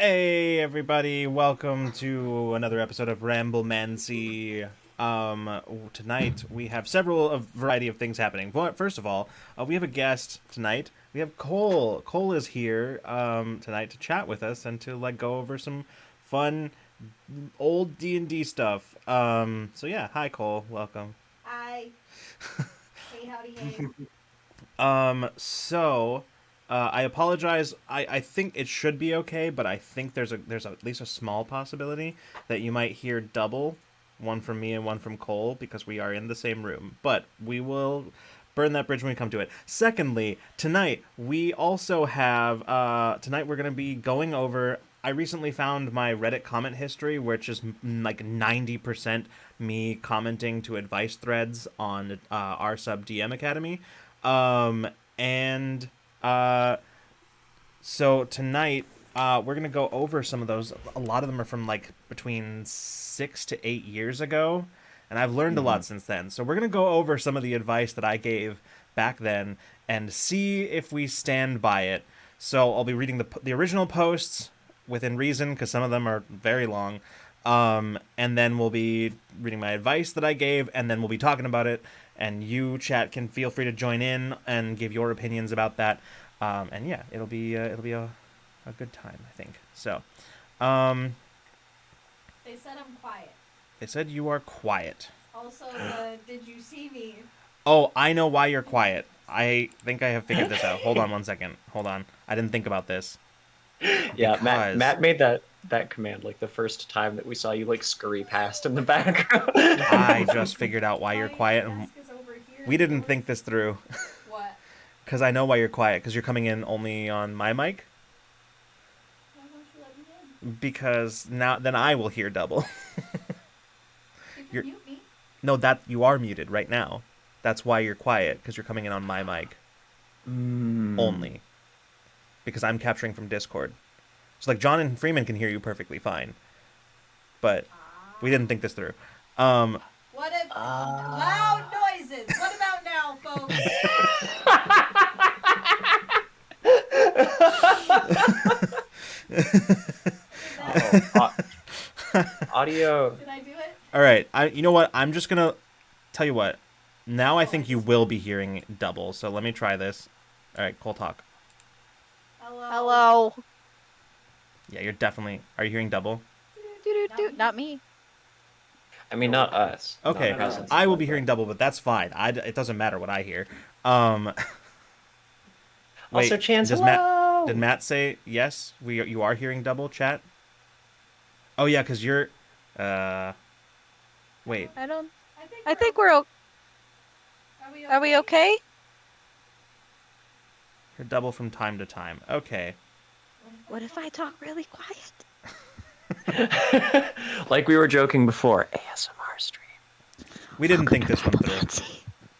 Hey everybody, welcome to another episode of Ramblemancy. Tonight we have several of variety of things happening. First of all, we have a guest tonight. We have Cole. Cole is here tonight to chat with us and to go over some fun old D&D stuff. So yeah, hi Cole, welcome. Hi. Hey, howdy, hey. So I apologize. I think it should be okay, but I think there's at least a small possibility that you might hear double, one from me and one from Cole, because we are in the same room. But we will burn that bridge when we come to it. Secondly, tonight we also have tonight we're gonna be going over. I recently found my Reddit comment history, which is like 90% me commenting to advice threads on our sub DM Academy. And so tonight, we're gonna go over some of those. A lot of them are from between 6 to 8 years ago, and I've learned a lot since then. So we're gonna go over some of the advice that I gave back then and see if we stand by it. So I'll be reading the original posts within reason, because some of them are very long. And then we'll be reading my advice that I gave, and then we'll be talking about it. And you, chat, can feel free to join in and give your opinions about that. And yeah, it'll be a good time, I think. So, um, They said I'm quiet. they said you are quiet. Also, did you see me? Oh, I know why you're quiet. I think I have figured this out. Hold on one second. Hold on. I didn't think about this. Yeah, Because Matt made that command like the first time that we saw you scurry past in the background. I just figured out why you're quiet, and desk is over here. we didn't think this through. What? Because I know why you're quiet. Because you're coming in only on my mic. Why don't you let me in? Because then I will hear double. You can You're- mute me. No, that you are muted right now. That's why you're quiet, because you're coming in on my mic only. Because I'm capturing from Discord. So John and Freeman can hear you perfectly fine. But we didn't think this through. What if loud noises? What about now, folks? Audio. Did I do it? All right. You know what? I'm just gonna tell you what. Now I think you will be hearing double. So let me try this. All right, Cole, talk. Hello. Yeah, you're definitely. Are you hearing double? Not me. I mean, not us. Okay, Not us. I will be hearing double, but that's fine. It doesn't matter what I hear. Wait, Also, Chance, does hello. Did Matt say yes? You are hearing double, chat. Oh yeah, because you're. Wait. I think we're okay. Are we okay? You're double from time to time. Okay. What if I talk really quiet? Like we were joking before, ASMR stream. We didn't think this one through.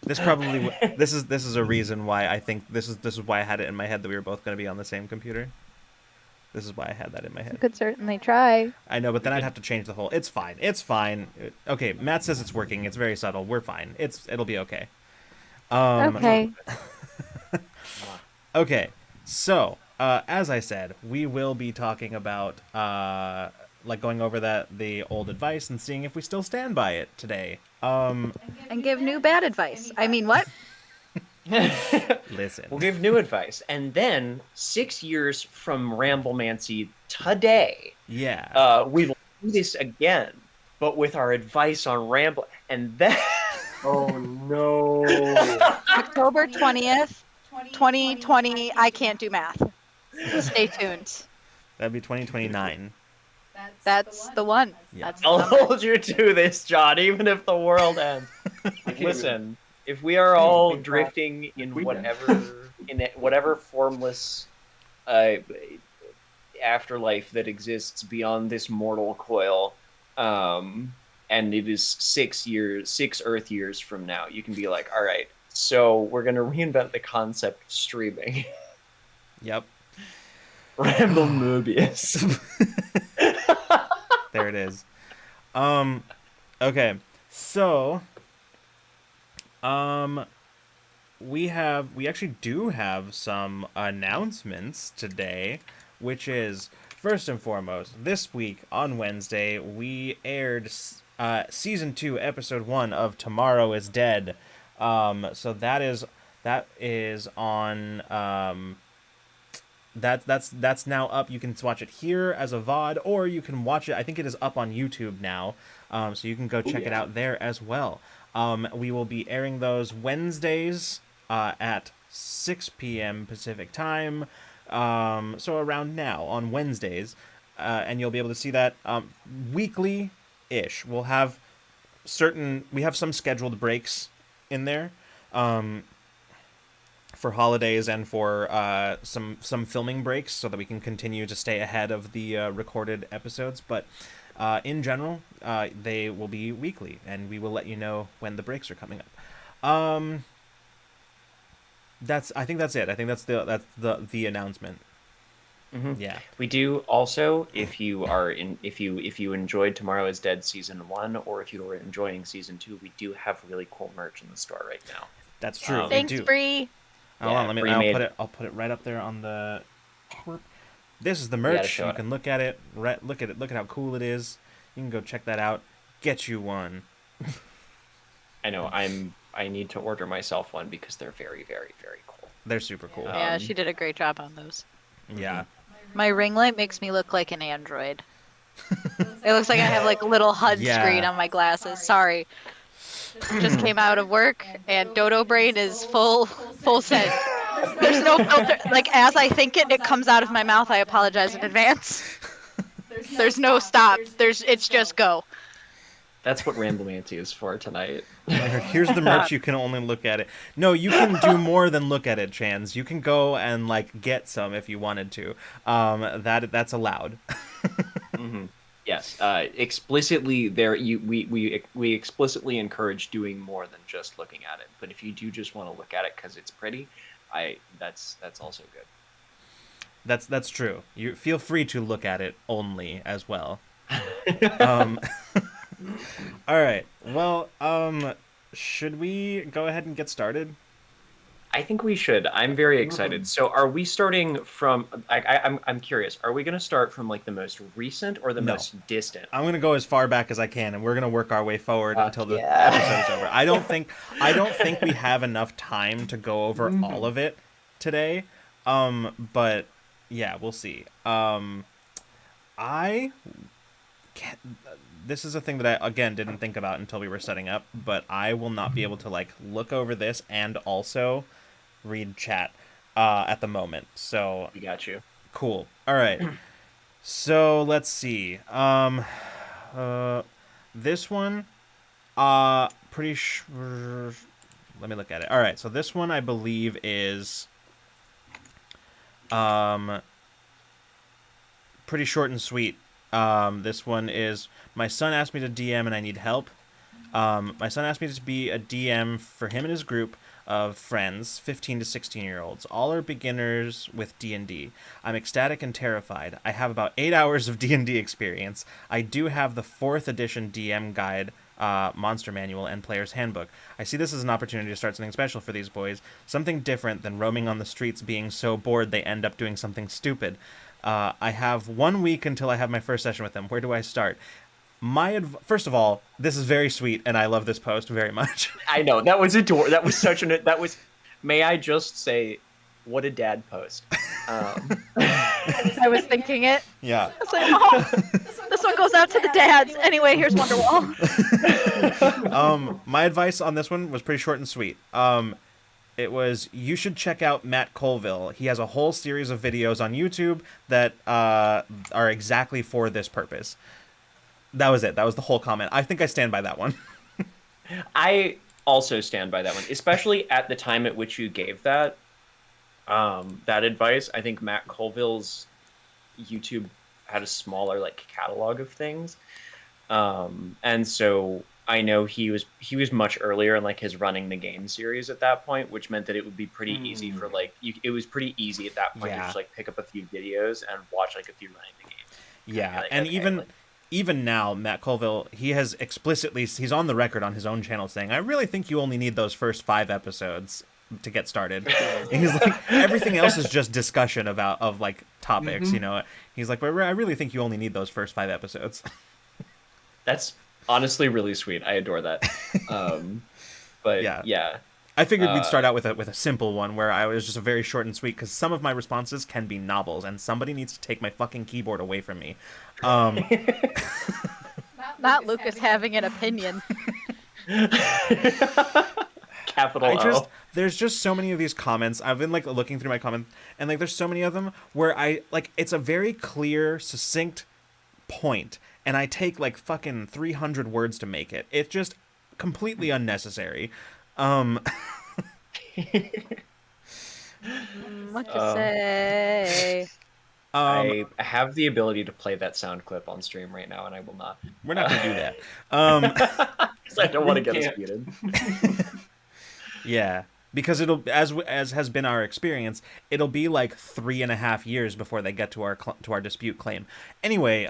This is a reason why I think this is why I had it in my head that we were both going to be on the same computer. This is why I had that in my head. You could certainly try. I know, but then I'd have to change the whole. It's fine. It's fine. Okay, Matt says it's working. It's very subtle. We're fine. It'll be okay. Okay. Okay. So, as I said, we will be talking about going over the old advice and seeing if we still stand by it today. And give new bad advice. I mean, what? Listen. We'll give new advice, and then 6 years from Ramblemancy today, Yeah. we will do this again, but with our advice on Ramble, and then. Oh no! October 20th, 2020. I can't do math. Stay tuned. That'd be 2029. That's the one. Yeah. That's the I'll number. hold you to this, John, even if the world ends. Listen, if we are all drifting in whatever formless afterlife that exists beyond this mortal coil, and it is 6 Earth years from now, you can be like, all right, so we're gonna reinvent the concept of streaming. Yep. Ramble Mobius. There it is. Okay. So, we actually do have some announcements today, which is First and foremost, this week on Wednesday, we aired season 2, episode 1 of Tomorrow is Dead. So that is on that's now up. You can watch it here as a VOD, or you can watch it. I think it is up on YouTube now, so you can go check it out there as well. We will be airing those Wednesdays at 6 p.m. Pacific time. So around now on Wednesdays, and you'll be able to see that weekly-ish. We have some scheduled breaks in there for holidays and for some filming breaks, so that we can continue to stay ahead of the recorded episodes. But in general, they will be weekly, and we will let you know when the breaks are coming up. I think that's it. I think that's the announcement. Mm-hmm. Yeah. We do also, if you enjoyed Tomorrow is Dead season 1, or if you are enjoying season 2, we do have really cool merch in the store right now. That's true. Thanks, we do. Bree. Hold on, I'll put it right up there on the. This is the merch. You can look at it. Look at it. Look at how cool it is. You can go check that out. Get you one. I know. I need to order myself one because they're very, very, very cool. They're super cool. Yeah, she did a great job on those. Yeah. My ring light makes me look like an android. It looks like I have like a little HUD screen on my glasses. Sorry. Just came out of work and Dodo Brain is full send. There's no filter. Like, as I think it comes out of my mouth. I apologize in advance. There's no stop. It's just go. That's what Ramblemancy is for tonight. Here's the merch. You can only look at it. No, you can do more than look at it, Chans. You can go and like get some if you wanted to. That's allowed. Mm-hmm. Yes. Explicitly, we explicitly encourage doing more than just looking at it. But if you do just want to look at it because it's pretty, that's also good. That's true. You feel free to look at it only as well. All right. Well, should we go ahead and get started? I think we should. I'm very excited. So, are we starting from? I'm curious. Are we going to start from like the most recent or the most distant? I'm going to go as far back as I can, and we're going to work our way forward until the episode's over. I don't think we have enough time to go over all of it today. But yeah, we'll see. This is a thing that I, again, didn't think about until we were setting up, but I will not be able to, like, look over this and also read chat at the moment. So... We got you. Cool. All right. So, let's see. This one, pretty sure... Let me look at it. All right, so this one, I believe, is... pretty short and sweet. This one is, my son asked me to DM and I need help. My son asked me to be a DM for him and his group of friends, 15 to 16-year-olds. All are beginners with D&D. I'm ecstatic and terrified. I have about 8 hours of D&D experience. I do have the 4th edition DM guide, monster manual, and player's handbook. I see this as an opportunity to start something special for these boys, something different than roaming on the streets being so bored they end up doing something stupid. I have 1 week until I have my first session with them. Where do I start? First of all, this is very sweet, and I love this post very much. I know, that was adorable. That was such may I just say, what a dad post. I was thinking it. Yeah. I was like, oh, this one goes out to the dads. Anyway, here's Wonderwall. My advice on this one was pretty short and sweet. It was, you should check out Matt Colville. He has a whole series of videos on YouTube that are exactly for this purpose. That was it. That was the whole comment. I think I stand by that one. I also stand by that one, especially at the time at which you gave that advice. I think Matt Colville's YouTube had a smaller like catalog of things, and so I know he was much earlier in like his running the game series at that point, which meant that it would be pretty easy for like it was pretty easy at that point to just like pick up a few videos and watch like a few running the game. Yeah, and okay, even now, Matt Colville, he has explicitly, he's on the record on his own channel saying, I really think you only need those first 5 episodes. to get started. And he's like, everything else is just discussion of like topics, you know. He's like, but I really think you only need those first 5 episodes. That's honestly really sweet. I adore that. But yeah. I figured we'd start out with a simple one where I was just a very short and sweet, because some of my responses can be novels, and somebody needs to take my fucking keyboard away from me. Not Lucas having an opinion. Capital O. There's just so many of these comments. I've been like looking through my comments, and like there's so many of them where I like it's a very clear, succinct point, and I take like fucking 300 words to make it. It's just completely unnecessary. What to say? I have the ability to play that sound clip on stream right now, and I will not. We're not going to do that. Because I don't want to get us muted. Yeah, because it'll, as has been our experience, it'll be like 3.5 years before they get to our dispute claim. Anyway,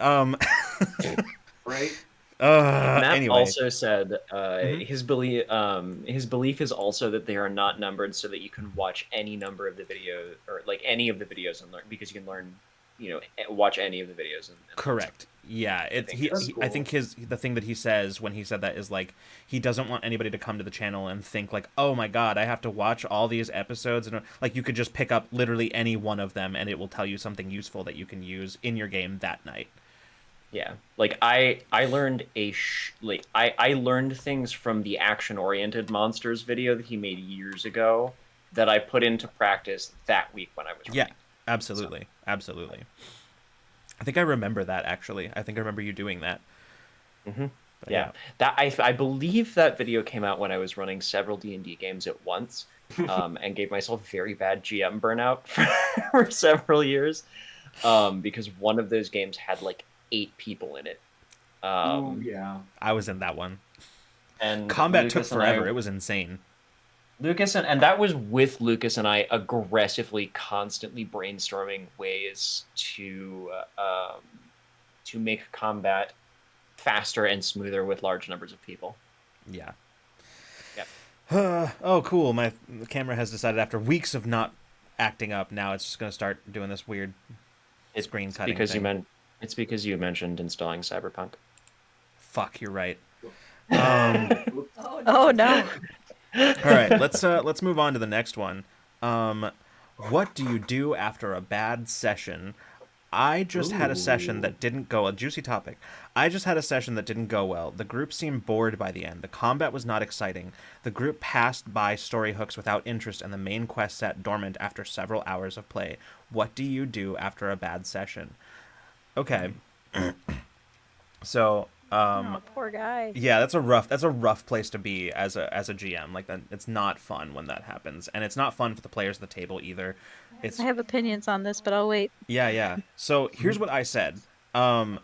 right. Matt also said his belief is also that they are not numbered, so that you can watch any number of the videos, or like any of the videos, and learn, because you can learn, watch any of the videos. And correct. Yeah, I think the thing that he says when he said that is like he doesn't want anybody to come to the channel and think like, oh my god, I have to watch all these episodes, and like you could just pick up literally any one of them and it will tell you something useful that you can use in your game that night. Yeah, like I learned I learned things from the action-oriented monsters video that he made years ago that I put into practice that week when I was running. Yeah, absolutely, absolutely. I think I remember that, actually. I think I remember you doing that. Mm-hmm. Yeah, that I believe that video came out when I was running several D&D games at once, and gave myself very bad GM burnout for several years, because one of those games had like 8 people in it. Yeah, I was in that one. And combat Lucas took forever. It was insane. Lucas and that was with Lucas and I aggressively, constantly brainstorming ways to make combat faster and smoother with large numbers of people. Yeah. Yep. Oh, cool. My camera has decided after weeks of not acting up, now it's just going to start doing this weird screen cutting thing. It's because you mentioned installing Cyberpunk. Fuck, you're right. Oh no. All right, let's move on to the next one. What do you do after a bad session? I just had a session that didn't go, a juicy topic. I just had a session that didn't go well. The group seemed bored by the end. The combat was not exciting. The group passed by story hooks without interest, and the main quest sat dormant after several hours of play. What do you do after a bad session? Okay. So, oh, poor guy. yeah, that's a rough place to be as a GM. Like that, it's not fun when that happens, and it's not fun for the players at the table either. I have opinions on this, but I'll wait. Yeah. So here's what I said. Okay,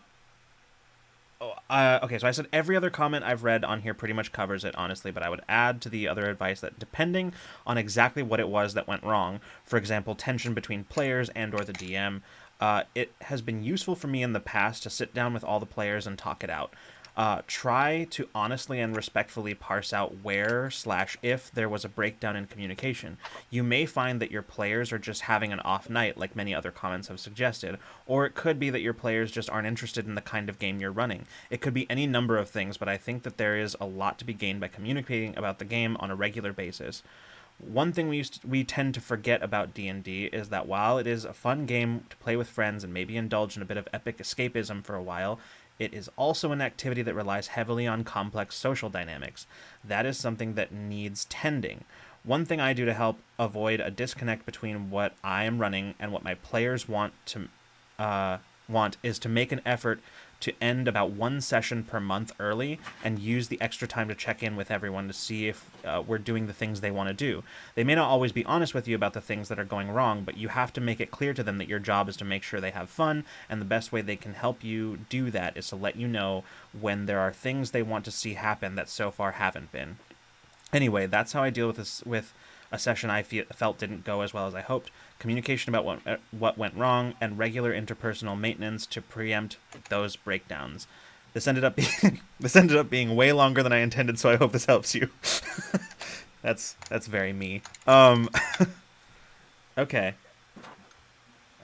so I said every other comment I've read on here pretty much covers it, honestly, but I would add to the other advice that depending on exactly what it was that went wrong, for example, tension between players and or the DM, it has been useful for me in the past to sit down with all the players and talk it out. Try to honestly and respectfully parse out where/if there was a breakdown in communication. You may find that your players are just having an off night, like many other comments have suggested, or it could be that your players just aren't interested in the kind of game you're running. It could be any number of things, but I think that there is a lot to be gained by communicating about the game on a regular basis. One thing we tend to forget about D&D is that while it is a fun game to play with friends and maybe indulge in a bit of epic escapism for a while, it is also an activity that relies heavily on complex social dynamics. That is something that needs tending. One thing I do to help avoid a disconnect between what I am running and what my players want is to make an effort to end about 1 session per month early and use the extra time to check in with everyone to see if we're doing the things they want to do. They may not always be honest with you about the things that are going wrong, but you have to make it clear to them that your job is to make sure they have fun, and the best way they can help you do that is to let you know when there are things they want to see happen that so far haven't been. Anyway, that's how I deal with this, with a session I felt didn't go as well as I hoped. Communication about what went wrong, and regular interpersonal maintenance to preempt those breakdowns. This ended up being way longer than I intended, so I hope this helps you. That's very me. Okay.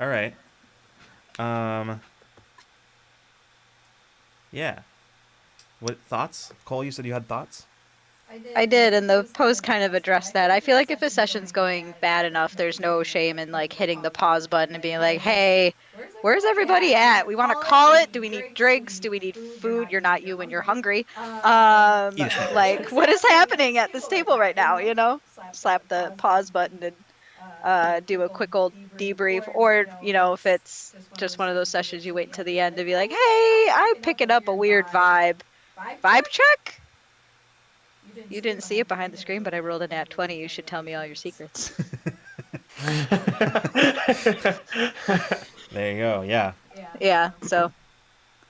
All right. Um. Yeah. What thoughts, Cole? You said you had thoughts. I did, and the post kind of addressed that. I feel like if a session's going bad enough, there's no shame in like hitting the pause button and being like, "Hey, where's everybody at? We want to call it. Do we need drinks? Do we need food? You're not you when you're hungry. Eat a Snickers. Like what is happening at this table right now? You know, slap the pause button and do a quick old debrief, or you know, if it's just one of those sessions, you wait to the end to be like, "Hey, I'm picking up a weird vibe. Vibe check." You didn't see it behind the screen, but I rolled a nat 20. You should tell me all your secrets. There you go. Yeah. Yeah, so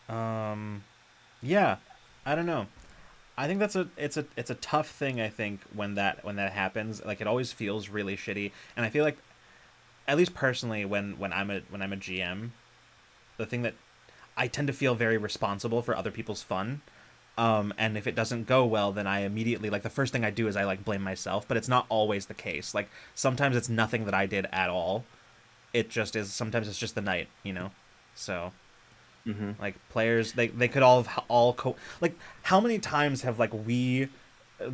Yeah. I don't know. I think it's a tough thing. I think when that happens, like it always feels really shitty, and I feel like, at least personally, when I'm a GM, the thing that I tend to feel very responsible for other people's fun. And if it doesn't go well, then I immediately, like, the first thing I do is I like blame myself, but it's not always the case. Like, sometimes it's nothing that I did at all. It just is. Sometimes it's just the night, you know. So, like, players, they could like, how many times have like we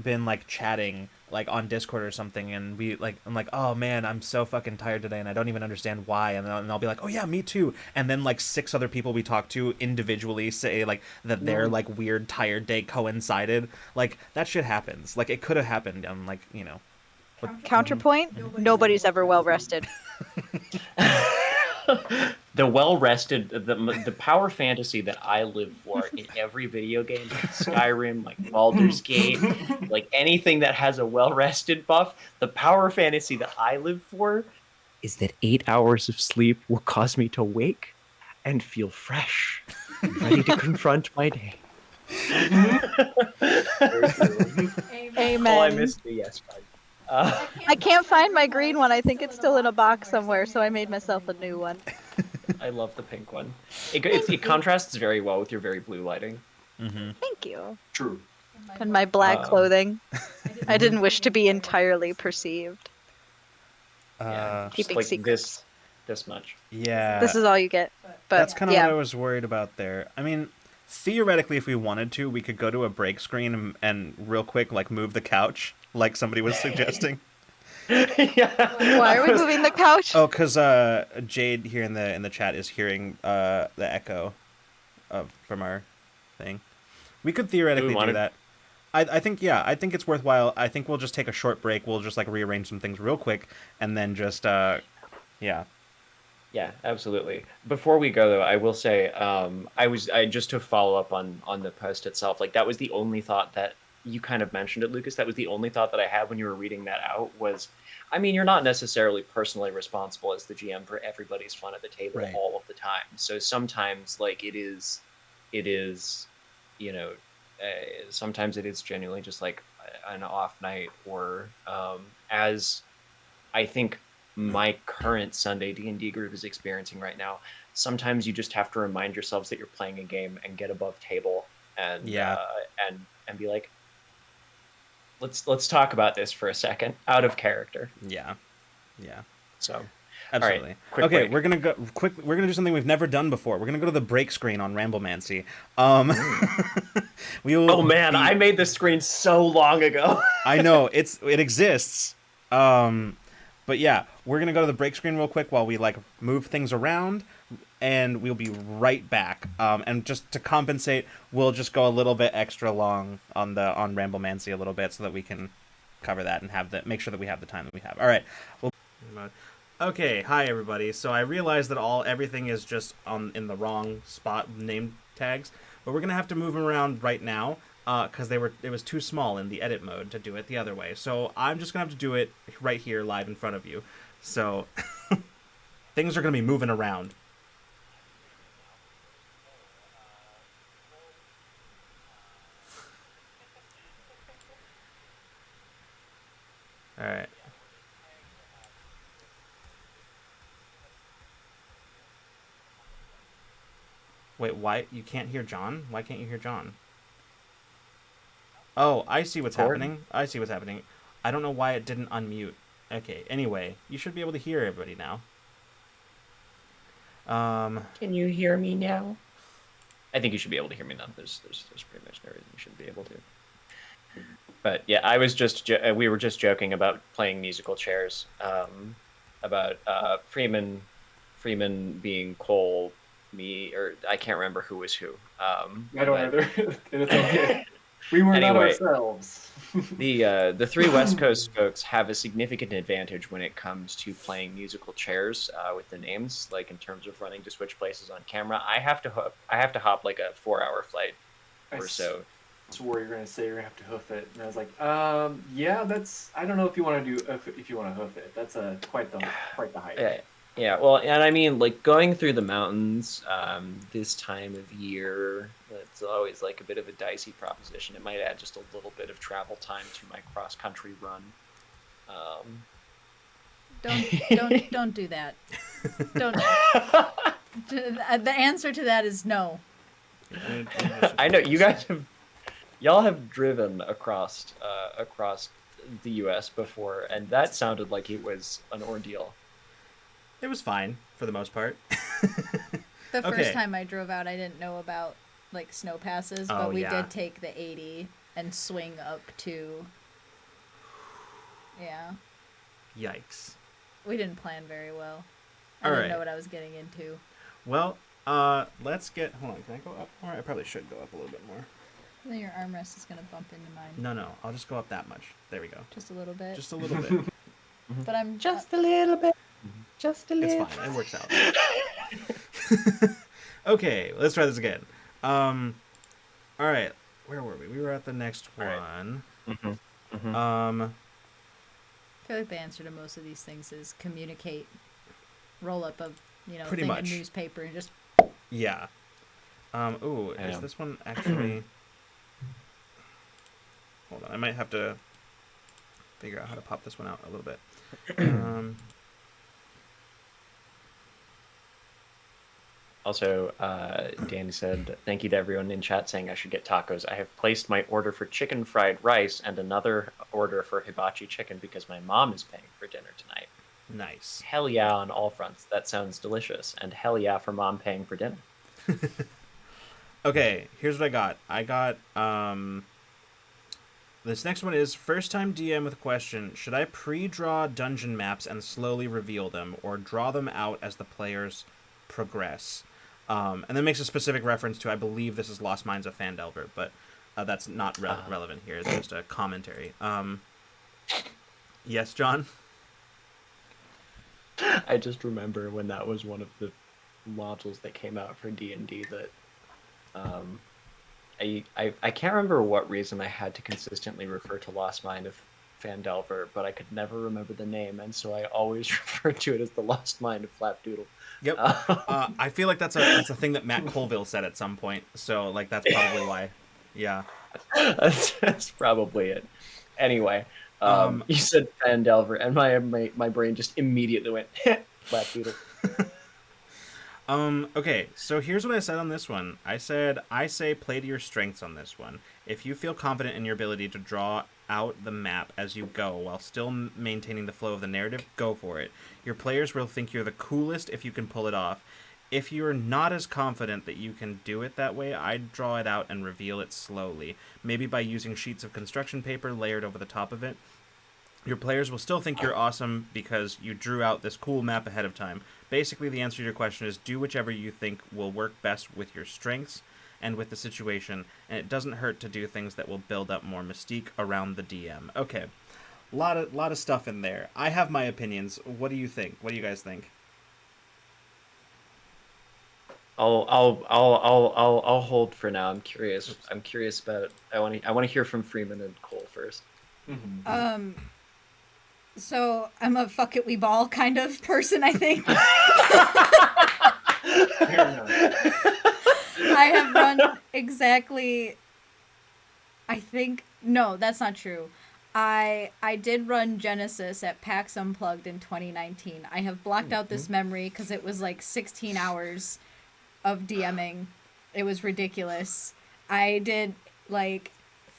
been like chatting like on Discord or something, and I'm like, oh man, I'm so fucking tired today, and I don't even understand why, and I'll be like, oh yeah, me too, and then like 6 other people we talk to individually say like that their like weird tired day coincided. Like, that shit happens. Like, it could have happened on, like, you know. counterpoint, nobody's ever well rested. The well-rested, the power fantasy that I live for in every video game, like Skyrim, like Baldur's Gate, like anything that has a well-rested buff, the power fantasy that I live for is that 8 hours of sleep will cause me to wake and feel fresh, ready to confront my day. Amen. Oh, I missed the yes part. I can't find my green one. I think it's still in a box somewhere, so I made myself a new one. I love the pink one. It contrasts very well with your very blue lighting. Thank you. True. And my black clothing. I didn't wish to be entirely perceived. Yeah, Keeping like secrets. this much. Yeah. This is all you get. But That's kind of yeah. what I was worried about there. I mean, theoretically, if we wanted to, we could go to a break screen and real quick, like, move the couch, like somebody was suggesting. Yeah. Why are we moving the couch? Oh, because Jade here in the chat is hearing the echo from our thing. We could theoretically do that. I think it's worthwhile. I think we'll just take a short break. We'll just like rearrange some things real quick, and then just yeah. Yeah, absolutely. Before we go though, I will say I just to follow up on the post itself, like that was the only thought that you kind of mentioned it, Lucas. That was the only thought that I had when you were reading that out was, I mean, you're not necessarily personally responsible as the GM for everybody's fun at the table all of the time. So sometimes like it is, you know, sometimes it is genuinely just like an off night, or as I think my current Sunday D&D group is experiencing right now. Sometimes you just have to remind yourselves that you're playing a game and get above table and and be like, let's talk about this for a second, out of character. Yeah. So absolutely. All right, okay, break. we're gonna do something we've never done before. We're gonna go to the break screen on Ramblemancy. Oh man, I made this screen so long ago. I know it exists. But yeah, we're gonna go to the break screen real quick while we like move things around, and we'll be right back. And just to compensate, we'll just go a little bit extra long on Ramblemancy a little bit so that we can cover that and make sure that we have the time that we have. All right. Okay, hi everybody. So I realized that everything is just in the wrong spot, name tags, but we're gonna have to move them around right now. Because it was too small in the edit mode to do it the other way. So I'm just gonna have to do it right here live in front of you. So things are gonna be moving around. All right. Wait, why you can't hear John? Why can't you hear John? Oh, I see what's happening. I don't know why it didn't unmute. Okay, anyway, you should be able to hear everybody now. Can you hear me now? I think you should be able to hear me now. There's pretty much no reason you shouldn't be able to. But yeah, I was just we were just joking about playing musical chairs. About Freeman being Cole, me, or I can't remember who was who. I don't either. It's okay. We were not ourselves. The three West Coast folks have a significant advantage when it comes to playing musical chairs with the names, like in terms of running to switch places on camera. I have to hop like a 4-hour flight or so. I swore you're gonna say you're gonna have to hoof it, and I was like, yeah, that's. I don't know if you want to do if you want to hoof it. That's quite the hike. Yeah, well, and I mean, like, going through the mountains this time of year, it's always like a bit of a dicey proposition. It might add just a little bit of travel time to my cross-country run. Don't do that. Don't. The answer to that is no. I know y'all have driven across the U.S. before, and that sounded like it was an ordeal. It was fine for the most part. The first time I drove out, I didn't know about like snow passes, but we did take the 80 and swing up to. Yeah. Yikes. We didn't plan very well. I didn't know what I was getting into. Well, let's get. Hold on, can I go up more? I probably should go up a little bit more. Then your armrest is gonna bump into mine. No, I'll just go up that much. There we go. Just a little bit. Just a little bit. But I'm just a little bit. Just a little. It's fine. It works out. Okay, let's try this again. All right. Where were we? We were at the next one. Right. I feel like the answer to most of these things is communicate. Roll up a pretty thing much. of newspaper and just. Yeah. Ooh, is this one actually? Hold on, I might have to figure out how to pop this one out a little bit. Also, Danny said, thank you to everyone in chat saying I should get tacos. I have placed my order for chicken fried rice and another order for hibachi chicken because my mom is paying for dinner tonight. Nice. Hell yeah on all fronts. That sounds delicious. And hell yeah for mom paying for dinner. Okay, here's what I got. I got, this next one is, first time DM with a question, should I pre-draw dungeon maps and slowly reveal them, or draw them out as the players progress? And then makes a specific reference to, I believe this is Lost Mines of Phandelver, but that's not relevant here. It's just a commentary. Yes, John? I just remember when that was one of the modules that came out for D&D that I can't remember what reason I had to consistently refer to Lost Mine of Phandelver, but I could never remember the name, and so I always referred to it as the Lost Mine of Flapdoodle. Yep. I feel like that's a thing that Matt Colville said at some point, so like that's probably why. Yeah. That's probably it. Anyway, you said Phandelver, and my brain just immediately went Flapdoodle. Okay, so here's what I said on this one. I say play to your strengths on this one. If you feel confident in your ability to draw out the map as you go while still maintaining the flow of the narrative, go for it. Your players will think you're the coolest if you can pull it off. If you're not as confident that you can do it that way, I'd draw it out and reveal it slowly, maybe by using sheets of construction paper layered over the top of it. Your players will still think you're awesome because you drew out this cool map ahead of time. Basically, the answer to your question is do whichever you think will work best with your strengths and with the situation, and it doesn't hurt to do things that will build up more mystique around the DM. Okay, a lot of stuff in there. I have my opinions. What do you think? What do you guys think? I'll hold for now. I'm curious. I'm curious about. I want to hear from Freeman and Cole first. Mm-hmm. So I'm a fuck it we ball kind of person, I think. Fair enough. I have run exactly. I think no, that's not true. I did run Genesis at PAX Unplugged in 2019. I have blocked out this memory because it was like 16 hours of DMing. It was ridiculous. I did like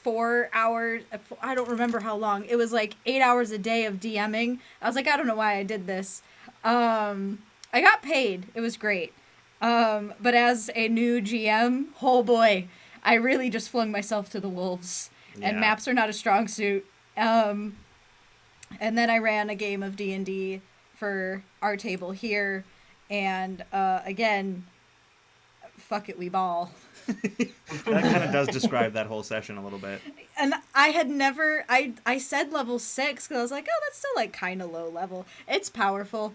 4 hours. I don't remember how long. It was like 8 hours a day of DMing. I was like, I don't know why I did this. I got paid. It was great. But as a new GM, oh boy, I really just flung myself to the wolves. And Yeah. maps are not a strong suit. And then I ran a game of D&D for our table here. And again, fuck it, we ball. That kind of does describe that whole session a little bit. And I had never, I said level 6 because I was like, oh, that's still like kind of low level. It's powerful.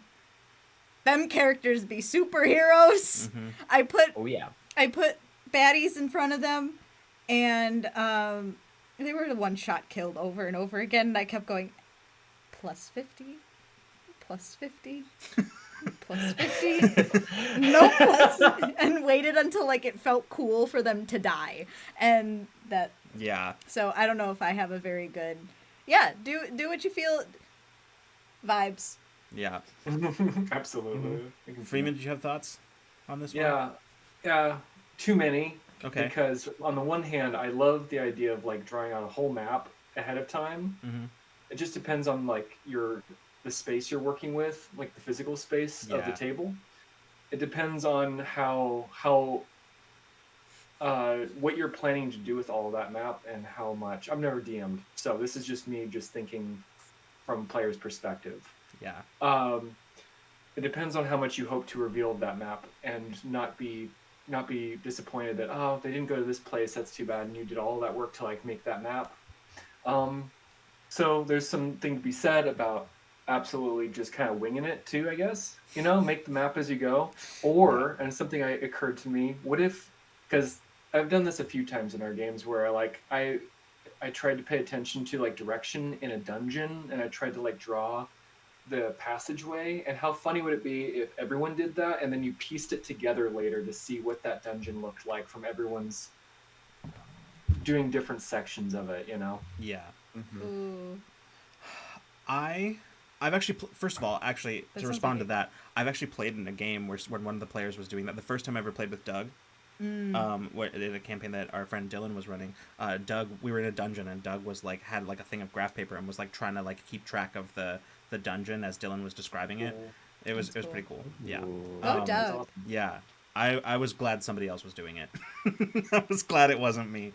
Them characters be superheroes. Mm-hmm. I put Oh, baddies in front of them, and they were the one shot killed over and over again. And I kept going, plus 50, plus 50, plus 50, no plus, and waited until like it felt cool for them to die, and that. Yeah. So I don't know if I have a very good. Yeah, do what you feel. Vibes. Yeah. Absolutely. Freeman, did you have thoughts on this one? Yeah, too many. Okay. Because on the one hand, I love the idea of like drawing out a whole map ahead of time. Mm-hmm. It just depends on like the space you're working with, like the physical space of the Yeah. table. It depends on how what you're planning to do with all of that map and how much. I've never DM'd, so this is just me just thinking from player's perspective. Yeah. It depends on how much you hope to reveal that map and not be disappointed that, oh, they didn't go to this place, that's too bad, and you did all that work to like make that map. So there's something to be said about absolutely just kind of winging it too, I guess. Make the map as you go. Or, and something occurred to me, what if, because I've done this a few times in our games where I tried to pay attention to like direction in a dungeon, and I tried to like draw the passageway, and how funny would it be if everyone did that and then you pieced it together later to see what that dungeon looked like from everyone's doing different sections of it, Yeah. Mm-hmm. Ooh. I've actually first of all, actually, That to sounds respond like to that, I've actually played in a game when one of the players was doing that. The first time I ever played with Doug, in a campaign that our friend Dylan was running. Doug, we were in a dungeon, and Doug was like had like a thing of graph paper and was like trying to like keep track of the dungeon as Dylan was describing it. It was That's pretty cool. Yeah. Go Doug. Awesome. Yeah. I was glad somebody else was doing it. I was glad it wasn't me.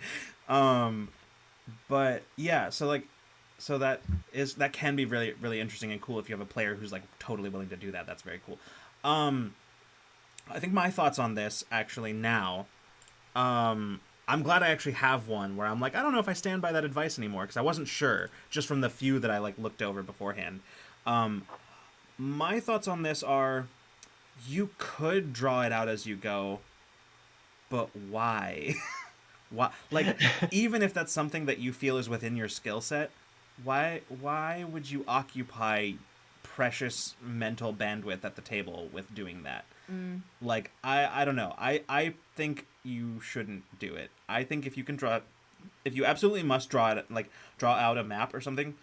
But yeah, so that can be really, really interesting and cool if you have a player who's like totally willing to do that. That's very cool. I think my thoughts on this actually now, I'm glad I actually have one where I'm like, I don't know if I stand by that advice anymore, because I wasn't sure just from the few that I like looked over beforehand. My thoughts on this are, you could draw it out as you go, but why? Why? Like, even if that's something that you feel is within your skill set, why would you occupy precious mental bandwidth at the table with doing that? Like, I don't know. I think you shouldn't do it. I think if you absolutely must draw out a map or something,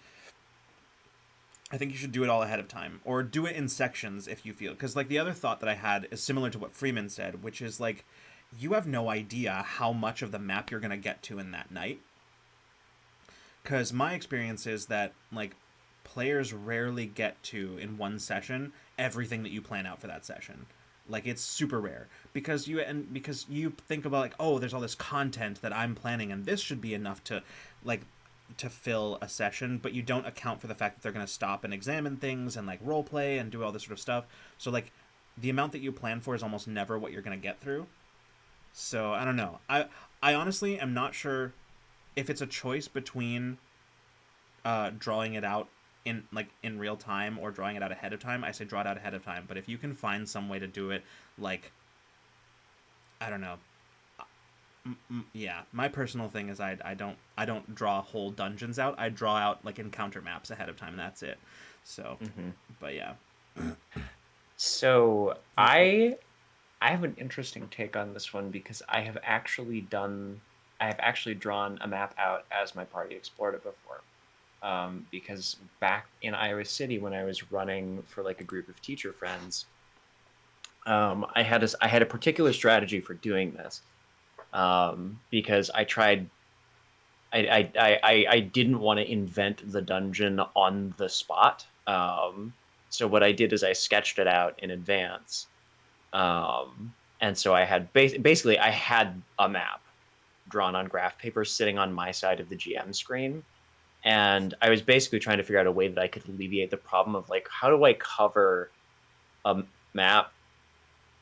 I think you should do it all ahead of time, or do it in sections if you feel. Because like the other thought that I had is similar to what Freeman said, which is like, you have no idea how much of the map you're gonna get to in that night. Because my experience is that like players rarely get to in one session everything that you plan out for that session. Like, it's super rare because you think about like, oh, there's all this content that I'm planning, and this should be enough to fill a session, but you don't account for the fact that they're going to stop and examine things and like role play and do all this sort of stuff. So like the amount that you plan for is almost never what you're going to get through. So I don't know. I honestly am not sure if it's a choice between drawing it out in real time or drawing it out ahead of time. I say draw it out ahead of time, but if you can find some way to do it, like, I don't know. Yeah, my personal thing is I don't draw whole dungeons out. I draw out like encounter maps ahead of time, and that's it. So, but yeah. So I have an interesting take on this one, because I have actually drawn a map out as my party explored it before. Because back in Iowa City, when I was running for like a group of teacher friends, I had a particular strategy for doing this. Because I tried I didn't want to invent the dungeon on the spot. So what I did is I sketched it out in advance. And so I had basically I had a map drawn on graph paper sitting on my side of the GM screen. And I was basically trying to figure out a way that I could alleviate the problem of like, how do I cover a map,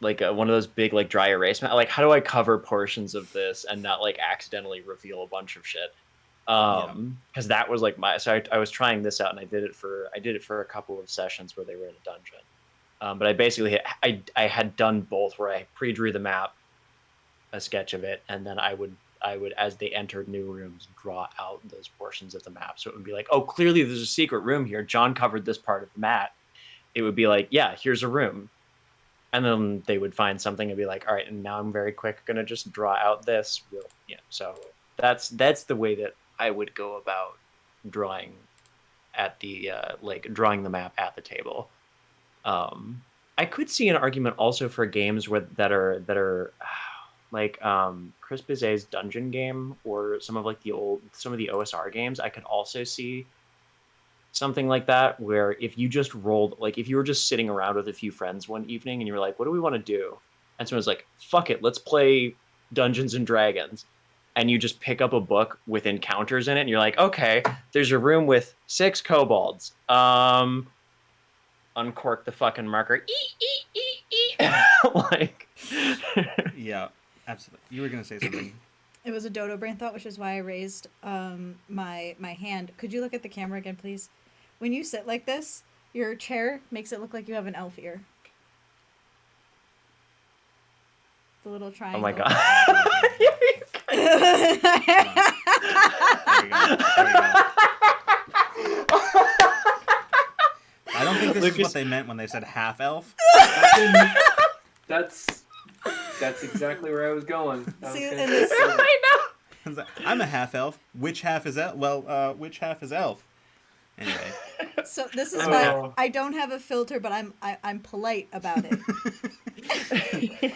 like one of those big like dry erase map? Like, how do I cover portions of this and not like accidentally reveal a bunch of shit? Because that was like I was trying this out, and I did it for a couple of sessions where they were in a dungeon. But I basically I had done both, where I pre-drew the map, a sketch of it, and then I would as they entered new rooms draw out those portions of the map. So it would be like, oh, clearly there's a secret room here. John covered this part of the map. It would be like, yeah, here's a room. And then they would find something and be like, all right, and now I'm very quick gonna just draw out this. So that's the way that I would go about drawing at the like drawing the map at the table. I could see an argument also for games that are like Chris Bizet's dungeon game, or some of the OSR games. I could also see something like that, where if you just rolled, like if you were just sitting around with a few friends one evening and you were like, what do we want to do? And someone's like, fuck it, let's play Dungeons and Dragons. And you just pick up a book with encounters in it, and you're like, okay, there's a room with 6 kobolds. Uncork the fucking marker. Like, yeah, absolutely. You were gonna say something. It was a dodo brain thought, which is why I raised my hand. Could you look at the camera again, please? When you sit like this, your chair makes it look like you have an elf ear. The little triangle. oh my god. There we go. I don't think this is what they meant when they said half elf. That's exactly where I was going. See, gonna and say this- that. I know. I'm a half elf. Which half is elf? Well, which half is elf? Anyway. So this is Oh. why I don't have a filter, but I'm polite about it.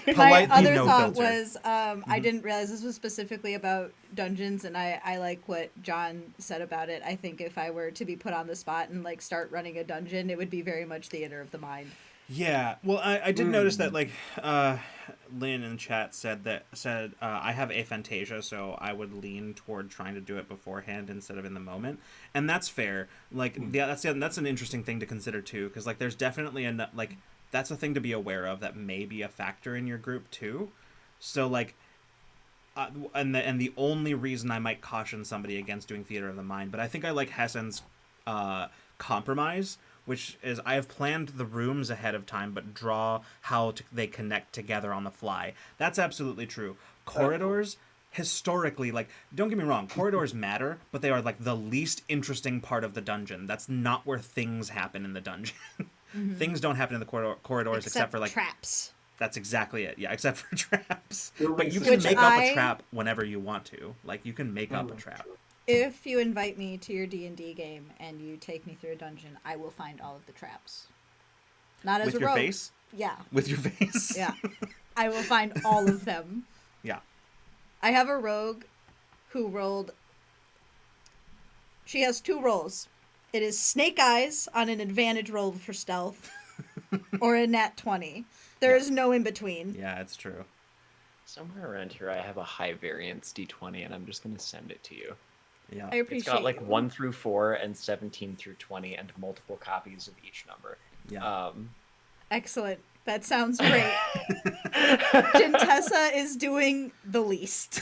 My Politely other no thought filter. was I didn't realize this was specifically about dungeons, and I like what John said about it. I think if I were to be put on the spot and like start running a dungeon, it would be very much theater of the mind. Yeah, well, I did notice that, like, Lynn in chat said I have aphantasia, so I would lean toward trying to do it beforehand instead of in the moment, and that's fair. Like, yeah, that's an interesting thing to consider too, because like, there's definitely like, that's a thing to be aware of that may be a factor in your group too. So like, and the only reason I might caution somebody against doing theater of the mind, but I think I like Hessen's compromise, which is I have planned the rooms ahead of time, but draw how they connect together on the fly. That's absolutely true. Corridors, historically, like, don't get me wrong, corridors matter, but they are like the least interesting part of the dungeon. That's not where things happen in the dungeon. Mm-hmm. Things don't happen in the corridors except for like traps. That's exactly it. Yeah, except for traps. Building But you can Which make up I- a trap whenever you want to. Like, you can make up a trap. If you invite me to your D&D game and you take me through a dungeon, I will find all of the traps. Not as With a your rogue. face? Yeah, With your face? yeah. I will find all of them. Yeah. I have a rogue who rolled. She has 2 rolls. It is Snake Eyes on an advantage roll for stealth, or a nat 20. There is no in between. Yeah, it's true. Somewhere around here, I have a high variance d20, and I'm just gonna send it to you. Yeah. I appreciate It's got like you. 1 through 4 and 17 through 20, and multiple copies of each number. Yeah. Excellent. That sounds great. Gentessa is doing the least.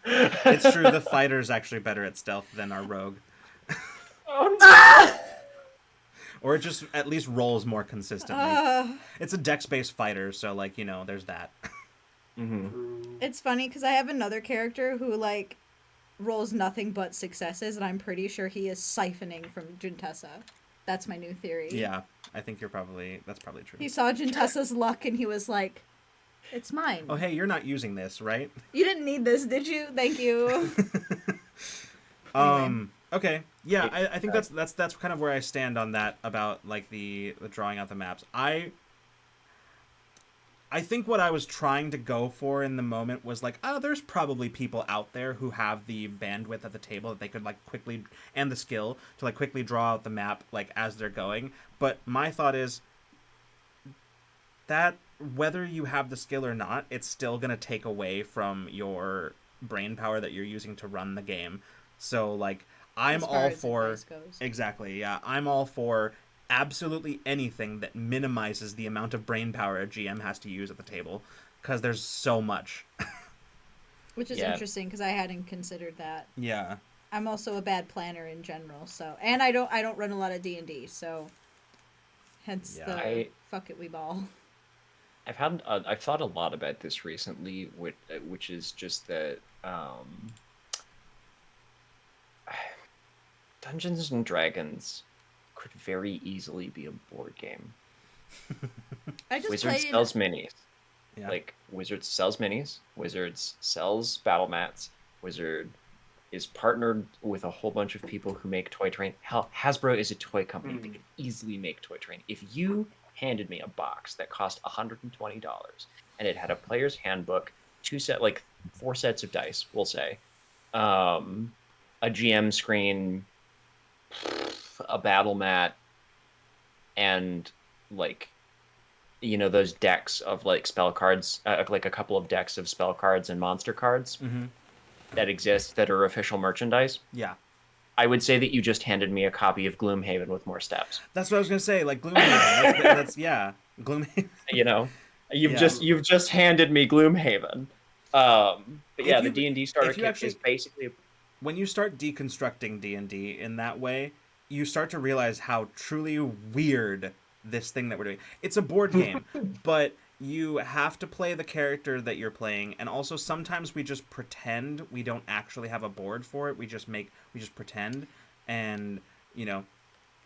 It's true, the fighter's actually better at stealth than our rogue. Or it just at least rolls more consistently. It's a dex-based fighter, so, like, you know, there's that. It's funny because I have another character who, like, rolls nothing but successes, and I'm pretty sure he is siphoning from Gentessa. That's my new theory. Yeah, I think that's probably true. He saw Gentessa's luck, and he was like, it's mine. Oh, hey, you're not using this, right? You didn't need this, did you? Thank you. Okay. Yeah, I think that's kind of where I stand on that about, like, the drawing out the maps. I think what I was trying to go for in the moment was like, oh, there's probably people out there who have the bandwidth at the table that they could like quickly, and the skill to like quickly draw out the map like as they're going. But my thought is that whether you have the skill or not, it's still going to take away from your brain power that you're using to run the game. So like I'm As far all as for advice goes. exactly, yeah. I'm all for absolutely anything that minimizes the amount of brain power a GM has to use at the table, because there's so much. Which is Yeah. interesting because I hadn't considered that. Yeah. I'm also a bad planner in general, so and I don't run a lot of D&D, so hence Yeah. the fuck it we ball. I've thought a lot about this recently, which is just that Dungeons and Dragons could very easily be a board game. I just Wizards played. sells minis. Yeah. Like Wizards sells minis. Wizards sells battle mats. Wizard is partnered with a whole bunch of people who make toy train. Hell, Hasbro is a toy company. They could easily make toy train. If you handed me a box that cost $120 and it had a player's handbook, four sets of dice, we'll say, a GM screen, a battle mat, and like those decks of like spell cards, like a couple of decks of spell cards and monster cards that exist that are official merchandise. Yeah. I would say that you just handed me a copy of Gloomhaven with more steps. That's what I was gonna say. Like Gloomhaven. that's yeah. Gloomhaven. You've just handed me Gloomhaven. But yeah, the D&D starter kit actually, is basically when you start deconstructing D&D in that way, you start to realize how truly weird this thing that we're doing. It's a board game, but you have to play the character that you're playing, and also sometimes we just pretend we don't actually have a board for it. We just pretend, and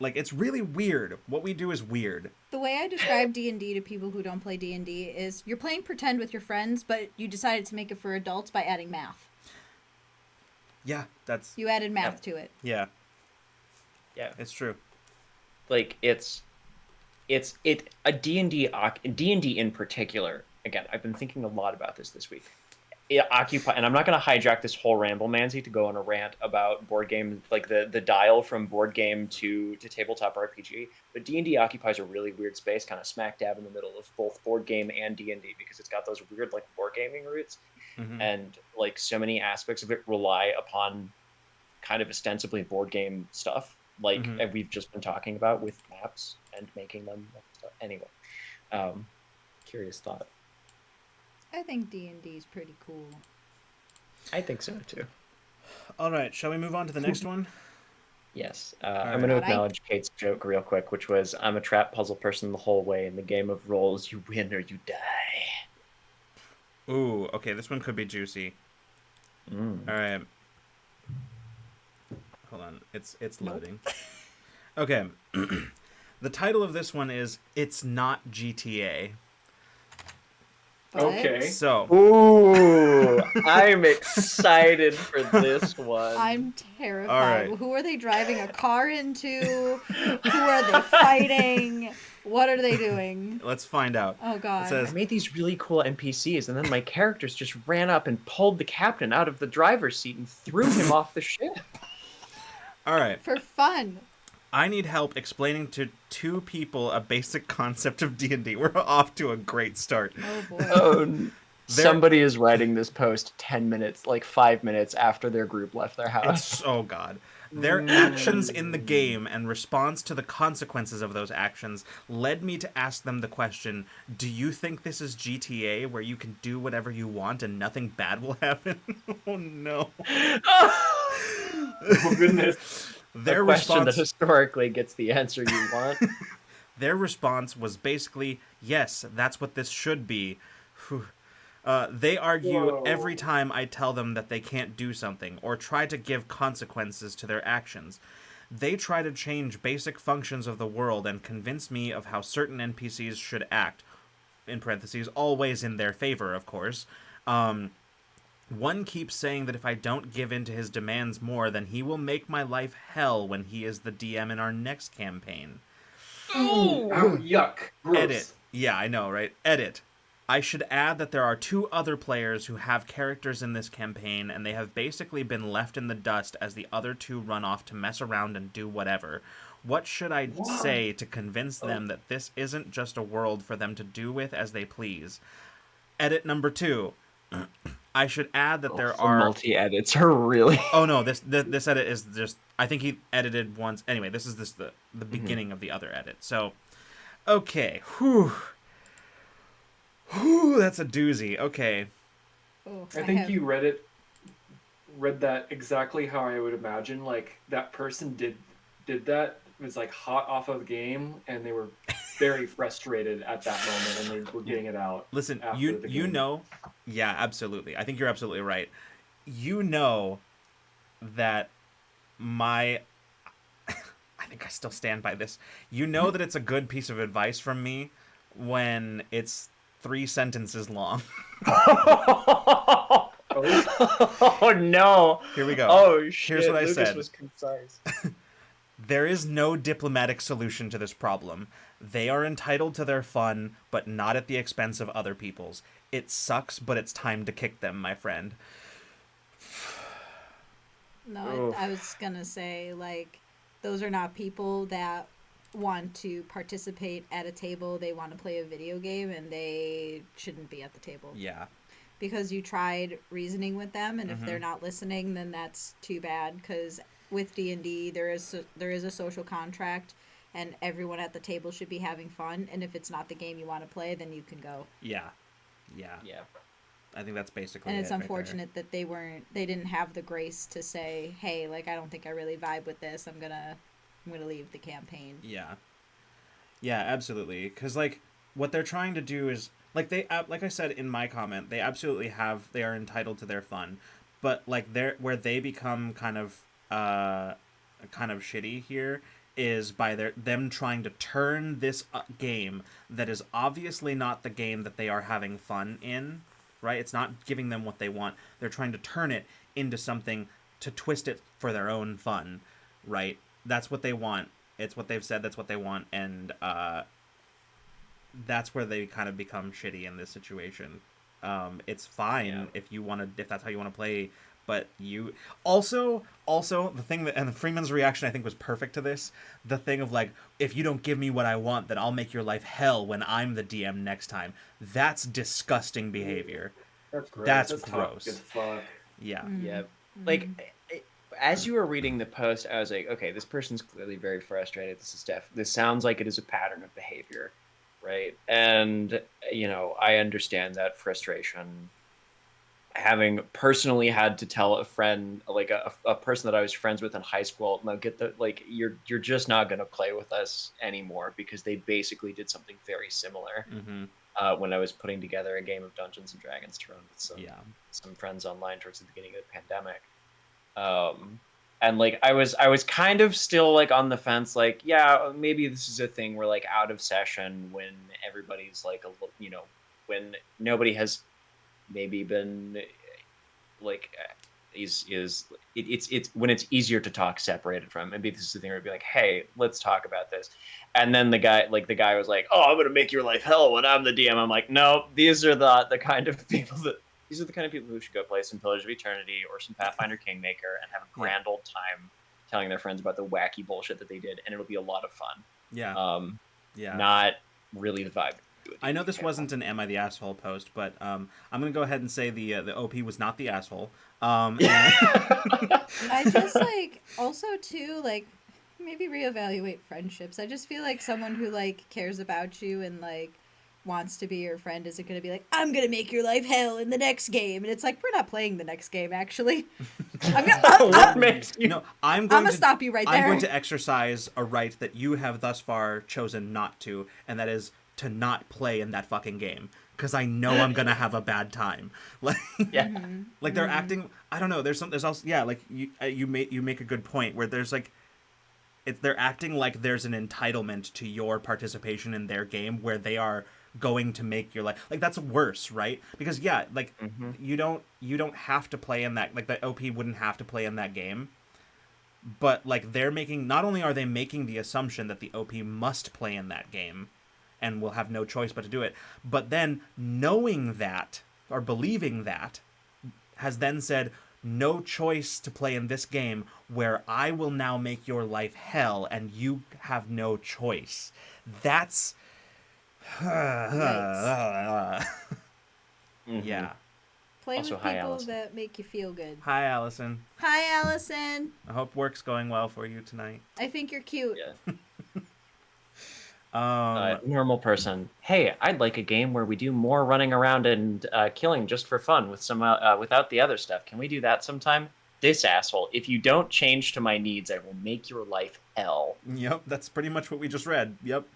like it's really weird. What we do is weird. The way I describe D&D to people who don't play D&D is you're playing pretend with your friends, but you decided to make it for adults by adding math. Yeah, You added math to it. Yeah, yeah, it's true. like it's a D&D in particular. Again, I've been thinking a lot about this week. It and I'm not going to hijack this whole Ramblemancy to go on a rant about board game, like the dial from board game to tabletop RPG. But D&D occupies a really weird space, kind of smack dab in the middle of both board game and D&D, because it's got those weird like board gaming roots, and like so many aspects of it rely upon kind of ostensibly board game stuff, like we've just been talking about with maps and making them. Anyway, curious thought. I think D&D is pretty cool. I think so too. All right, shall we move on to the next one? Yes. right. I'm going to acknowledge Kate's joke real quick, which was, I'm a trap puzzle person the whole way. In the game of roles, you win or you die. Ooh, okay, this one could be juicy. All right. Hold on, it's loading. Okay. The title of this one is It's Not GTA. But Okay. So, Ooh, I'm excited for this one. I'm terrified. All right. Who are they driving a car into? Who are they fighting? What are they doing? let's find out. Oh god. It says, I made these really cool NPCs, and then my characters just ran up and pulled the captain out of the driver's seat and threw him off the ship. all right, For fun. I need help explaining to two people a basic concept of D&D. We're off to a great start. Oh boy. Oh, somebody is writing this post 5 minutes after their group left their house. Oh god. Their actions in the game and response to the consequences of those actions led me to ask them the question, do you think this is GTA where you can do whatever you want and nothing bad will happen? Oh no. Oh goodness. Their A question response that historically gets the answer you want. Their response was basically, yes, that's what this should be. Whew. They argue Whoa. every time I tell them that they can't do something or try to give consequences to their actions. They try to change basic functions of the world and convince me of how certain NPCs should act. In parentheses, always in their favor, of course. One keeps saying that if I don't give in to his demands more, then he will make my life hell when he is the DM in our next campaign. Oh, yuck. Gross. Edit. Yeah, I know, right? Edit. I should add that there are 2 other players who have characters in this campaign, and they have basically been left in the dust as the other 2 run off to mess around and do whatever. What should I say to convince them that this isn't just a world for them to do with as they please? Edit number 2. I should add that there are multi-edits are really... Oh no, this edit is just, I think he edited once. Anyway, this is the beginning of the other edit. So, okay. Whew, that's a doozy. Okay. Oh, I think you read that exactly how I would imagine. Like, that person did that, was like hot off of the game, and they were very frustrated at that moment, and they were getting it out. Listen, after you the you game. know, yeah, absolutely. I think you're absolutely right. You know that I think I still stand by this. You know that it's a good piece of advice from me when it's 3 sentences long. Oh no! Here we go. Oh shit! Here's what I Lucas said. was concise. There is no diplomatic solution to this problem. They are entitled to their fun, but not at the expense of other people's. It sucks, but it's time to kick them, my friend. No, I was gonna say, like, those are not people that want to participate at a table. They want to play a video game, and they shouldn't be at the table. Yeah. Because you tried reasoning with them, and if they're not listening, then that's too bad. Because with D&D, there is a social contract, and everyone at the table should be having fun. And if it's not the game you want to play, then you can go. Yeah. I think that's basically it. And it's right unfortunate that they didn't have the grace to say, hey, like, I don't think I really vibe with this. I'm gonna leave the campaign. Yeah, absolutely. Because, like, what they're trying to do is, like, like I said in my comment, they absolutely they are entitled to their fun, but, like, where they become kind of shitty here is by them trying to turn this game that is obviously not the game that they are having fun in, right? It's not giving them what they want. They're trying to turn it into something to twist it for their own fun, right? That's what they want. It's what they've said that's what they want, and that's where they kind of become shitty in this situation. It's fine if that's how you want to play, but you also the thing that, and Freeman's reaction I think was perfect to this, the thing of, like, if you don't give me what I want, then I'll make your life hell when I'm the DM next time. That's disgusting behavior. That's gross. That's gross. gross. As fuck. Yeah. Yeah. Like, as you were reading the post, I was like, okay, this person's clearly very frustrated. This sounds like it is a pattern of behavior, right? And, you know, I understand that frustration. Having personally had to tell a friend, like a person that I was friends with in high school, no, you're just not going to play with us anymore, because they basically did something very similar when I was putting together a game of Dungeons and Dragons to run with some friends online towards the beginning of the pandemic. And, like, I was kind of still, like, on the fence, like, yeah, maybe this is a thing where, like, out of session, when everybody's, like, when nobody has maybe been, like, it's when it's easier to talk separated from, maybe this is the thing where it'd be like, hey, let's talk about this. And then the guy was like, oh, I'm gonna make your life hell when I'm the DM. I'm like, no, these are the kind of people who should go play some Pillars of Eternity or some Pathfinder Kingmaker and have a grand old time telling their friends about the wacky bullshit that they did, and it'll be a lot of fun. Not really the vibe. I know this wasn't an Am I the Asshole post, but I'm going to go ahead and say the OP was not the asshole. I just, like, also, too, like, maybe reevaluate friendships. I just feel like someone who, like, cares about you and, like, wants to be your friend isn't going to be like, I'm going to make your life hell in the next game. And it's like, we're not playing the next game, actually. I'm going to stop you right there. I'm going to exercise a right that you have thus far chosen not to, and that is to not play in that fucking game, because I know I'm gonna have a bad time. Like, like, they're acting. I don't know. There's also, like, you make a good point where there's, like, they're acting like there's an entitlement to your participation in their game where they are going to make your life, like, that's worse, right? Because you don't have to play in that, like, the OP wouldn't have to play in that game, but, like, not only are they making the assumption that the OP must play in that game, and will have no choice but to do it. But then knowing that, or believing that, has then said, no choice to play in this game where I will now make your life hell and you have no choice. That's... Yikes. Yeah. Play Also, with hi, people Allison. that make you feel good. Hi, Allison. Hi, Allison. I hope work's going well for you tonight. I think you're cute. Yeah. Normal person. Hey, I'd like a game where we do more running around and killing just for fun with some without the other stuff. Can we do that sometime? This asshole. If you don't change to my needs, I will make your life hell. Yep, that's pretty much what we just read. Yep.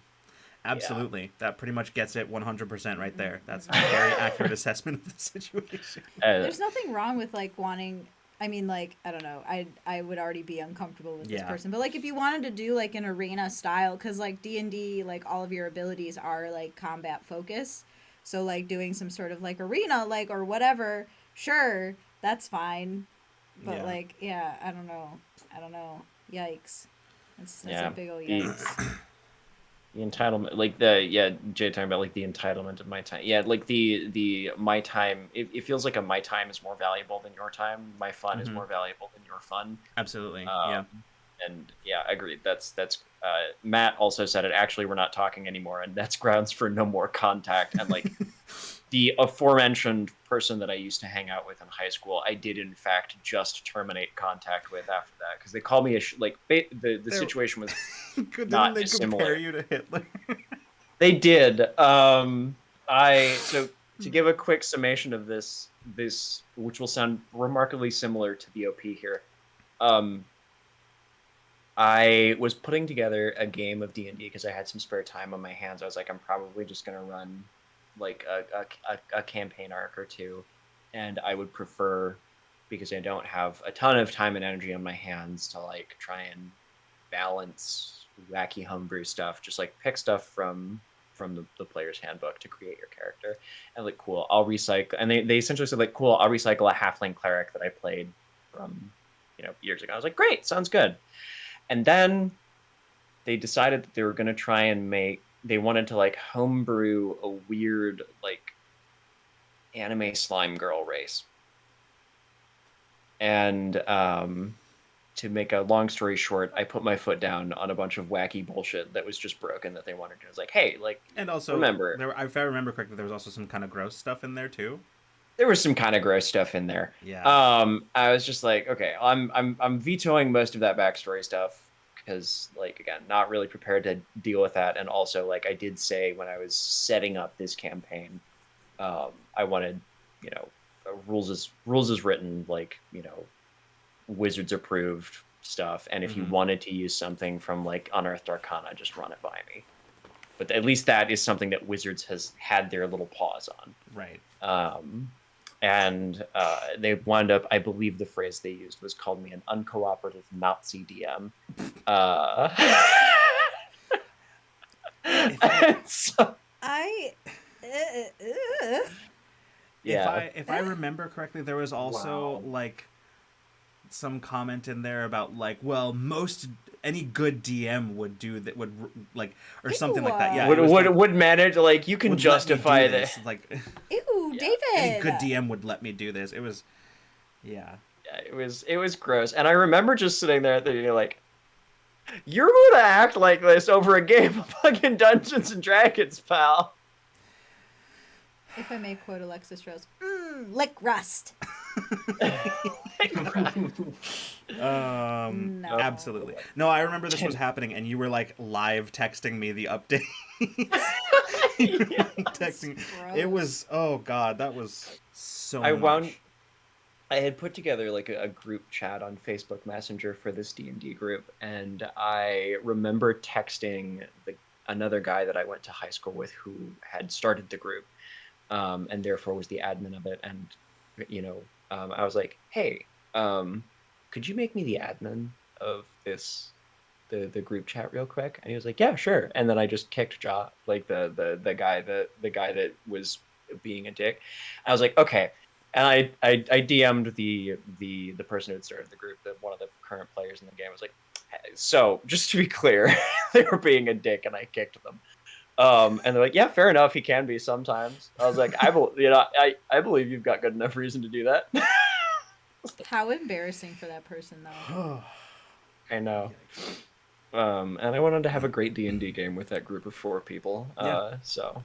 Absolutely. Yeah. That pretty much gets it 100% right there. That's a very accurate assessment of the situation. There's nothing wrong with like wanting, I mean, like, I don't know, I would already be uncomfortable with this person, but like if you wanted to do like an arena style, because like D&D, like all of your abilities are like combat focused, so like doing some sort of like arena, like, or whatever, sure, that's fine, but like, yeah, I don't know, yikes. That's a big ol' yikes. The entitlement, like Jay talking about like the entitlement of my time. Yeah, like the my time. It feels like my time is more valuable than your time. My fun is more valuable than your fun. Absolutely. And yeah, agreed. That's Matt also said it. Actually, we're not talking anymore, and that's grounds for no more contact. And like the aforementioned person that I used to hang out with in high school, I did in fact just terminate contact with after that because they called me the situation was not they dissimilar. Compare you to Hitler? They did. So to give a quick summation of this which will sound remarkably similar to the OP here. I was putting together a game of D&D because I had some spare time on my hands. I was like, I'm probably just gonna run like a campaign arc or two, and I would prefer, because I don't have a ton of time and energy on my hands, to like try and balance wacky homebrew stuff, just like pick stuff from the player's handbook to create your character. And like, cool, I'll recycle. And they essentially said like, cool, I'll recycle a halfling cleric that I played from years ago. I was like, great, sounds good. And then they decided that they were going to try and they wanted to like homebrew a weird like anime slime girl race. And to make a long story short, I put my foot down on a bunch of wacky bullshit that was just broken that they wanted to. I was like, hey, like, and also remember, if I remember correctly, there was also some kind of gross stuff in there too. There was some kind of gross stuff in there. Yeah. I was just like, okay, I'm vetoing most of that backstory stuff because, like, again, not really prepared to deal with that. And also, like, I did say when I was setting up this campaign, I wanted, rules is written, like, Wizards approved stuff. And if you wanted to use something from like Unearthed Arcana, just run it by me. But at least that is something that Wizards has had their little paws on. Right. And they wound up, I believe the phrase they used was called me an uncooperative Nazi DM. If I remember correctly, there was also like some comment in there about like, well, any good DM would do that, would like, or something like that. Yeah, would manage, like, you can justify this. Like, ew, yeah. David. Any good DM would let me do this. It was, yeah, it was gross. And I remember just sitting there thinking, like, you're gonna act like this over a game of fucking Dungeons and Dragons, pal. If I may quote Alexis Rose, lick rust. No. Absolutely. No, I remember this was happening, and you were like live texting me the update. Texting. It was, oh god, that was so much. I had put together like a group chat on Facebook Messenger for this D&D group, and I remember texting another guy that I went to high school with who had started the group, and therefore was the admin of it. And I was like, hey, could you make me the admin of the group chat real quick? And he was like, yeah, sure. And then I just kicked Jaw, like the guy that was being a dick. I was like, okay. And I DM'd the person who had started the group, one of the current players in the game. I was like, hey, so just to be clear, they were being a dick and I kicked them. And they're like, yeah, fair enough. He can be sometimes. I was like, I believe you've got good enough reason to do that. How embarrassing for that person, though. I know. And I wanted to have a great D&D game with that group of 4 people. So.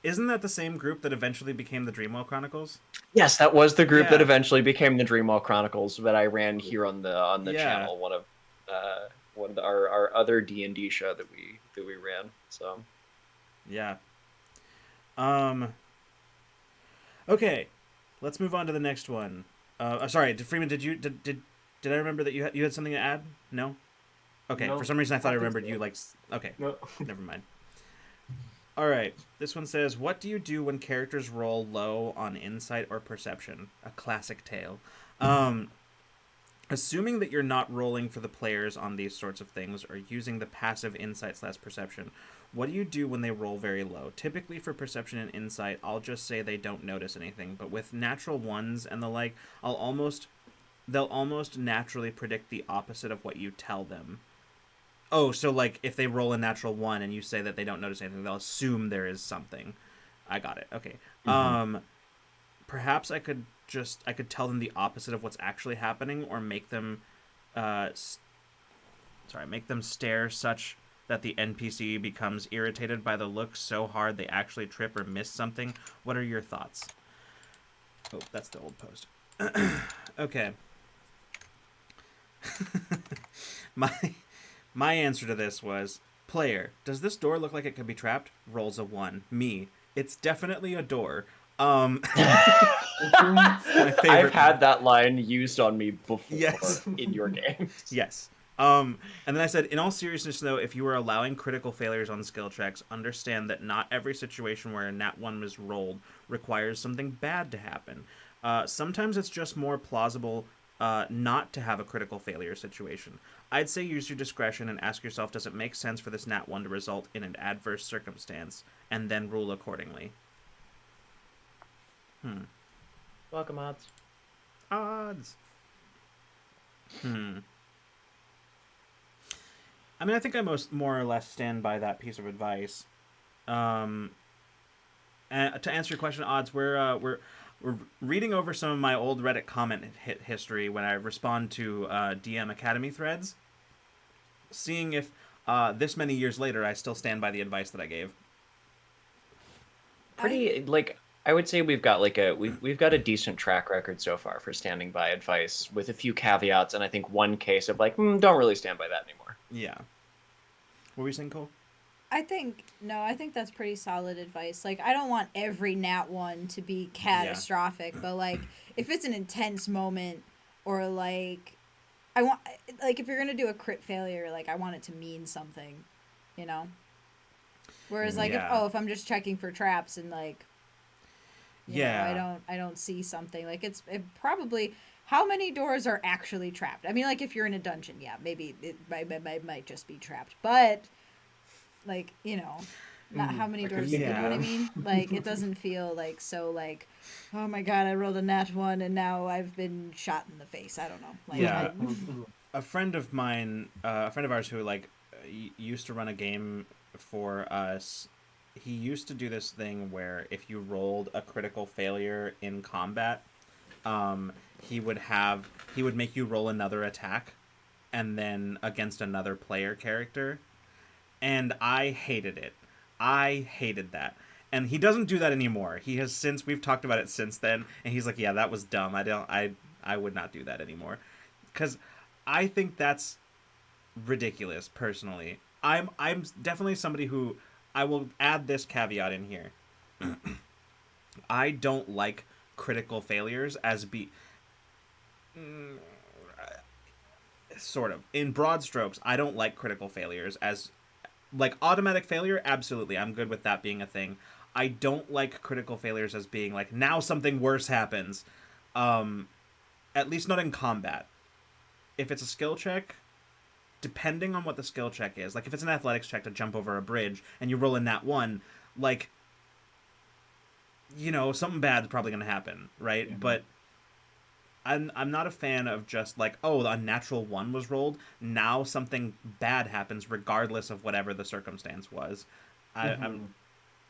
Isn't that the same group that eventually became the Dreamwell Chronicles? Yes, that was the group that Yeah. eventually became the Dreamwell Chronicles that I ran here on the Yeah. channel. One of our other D&D show that we ran. So. Yeah. Okay, let's move on to the next one. Sorry, Freeman, did I remember that you had something to add? No. Okay, No, for some reason I thought I think remembered so. you like. Okay, No. never mind. All right, this one says, "What do you do when characters roll low on insight or perception?" A classic tale. Assuming that you're not rolling for the players on these sorts of things or using the passive insight/perception, what do you do when they roll very low? Typically for perception and insight, I'll just say they don't notice anything, but with natural ones and the like, they'll almost naturally predict the opposite of what you tell them. Oh, so like if they roll a natural 1 and you say that they don't notice anything, they'll assume there is something. I got it. Okay. Perhaps I could tell them the opposite of what's actually happening, or make them make them stare such that the NPC becomes irritated by the look so hard they actually trip or miss something. What are your thoughts? Oh, that's the old post. Okay. My answer to this was, player, does this door look like it could be trapped? Rolls a 1. Me, it's definitely a door. My favorite I've had that line used on me before. Yes. In your games. Yes. And then I said, in all seriousness, though, if you are allowing critical failures on skill checks, understand that not every situation where a nat 1 is rolled requires something bad to happen. Sometimes it's just more plausible not to have a critical failure situation. I'd say use your discretion and ask yourself, does it make sense for this nat 1 to result in an adverse circumstance, and then rule accordingly. Welcome, odds. Odds. I mean, I think I more or less stand by that piece of advice. And to answer your question, odds, we're reading over some of my old Reddit comment history when I respond to DM Academy threads, seeing if this many years later I still stand by the advice that I gave. I would say we've got we've got a decent track record so far for standing by advice, with a few caveats, and I think one case of don't really stand by that anymore. Yeah. What were you saying, Cole? I think that's pretty solid advice. Like, I don't want every nat 1 to be catastrophic, but if it's an intense moment, or I want, if you're gonna do a crit failure, I want it to mean something, you know. Whereas if I'm just checking for traps and you know, I don't see something, it probably, how many doors are actually trapped? I mean, if you're in a dungeon, yeah, maybe it might just be trapped, but you know, not how many doors, you know what I mean? It doesn't feel oh my god, I rolled a nat 1 and now I've been shot in the face. I don't know. A friend of mine, a friend of ours who used to run a game for us, he used to do this thing where if you rolled a critical failure in combat, he would make you roll another attack, and then against another player character, and I hated it. I hated that. And he doesn't do that anymore. We've talked about it since then, and he's like, yeah, that was dumb. I would not do that anymore. Because I think that's ridiculous, personally. I'm definitely somebody who, I will add this caveat in here. I don't like critical failures as sort of. In broad strokes, I don't like critical failures as automatic failure, absolutely. I'm good with that being a thing. I don't like critical failures as being now something worse happens. At least not in combat. If it's a skill check, depending on what the skill check is, if it's an athletics check to jump over a bridge and you roll a nat 1, you know, something bad's probably going to happen, right? Mm-hmm. But I'm not a fan of just like, oh, a natural one was rolled. Now something bad happens regardless of whatever the circumstance was. Mm-hmm.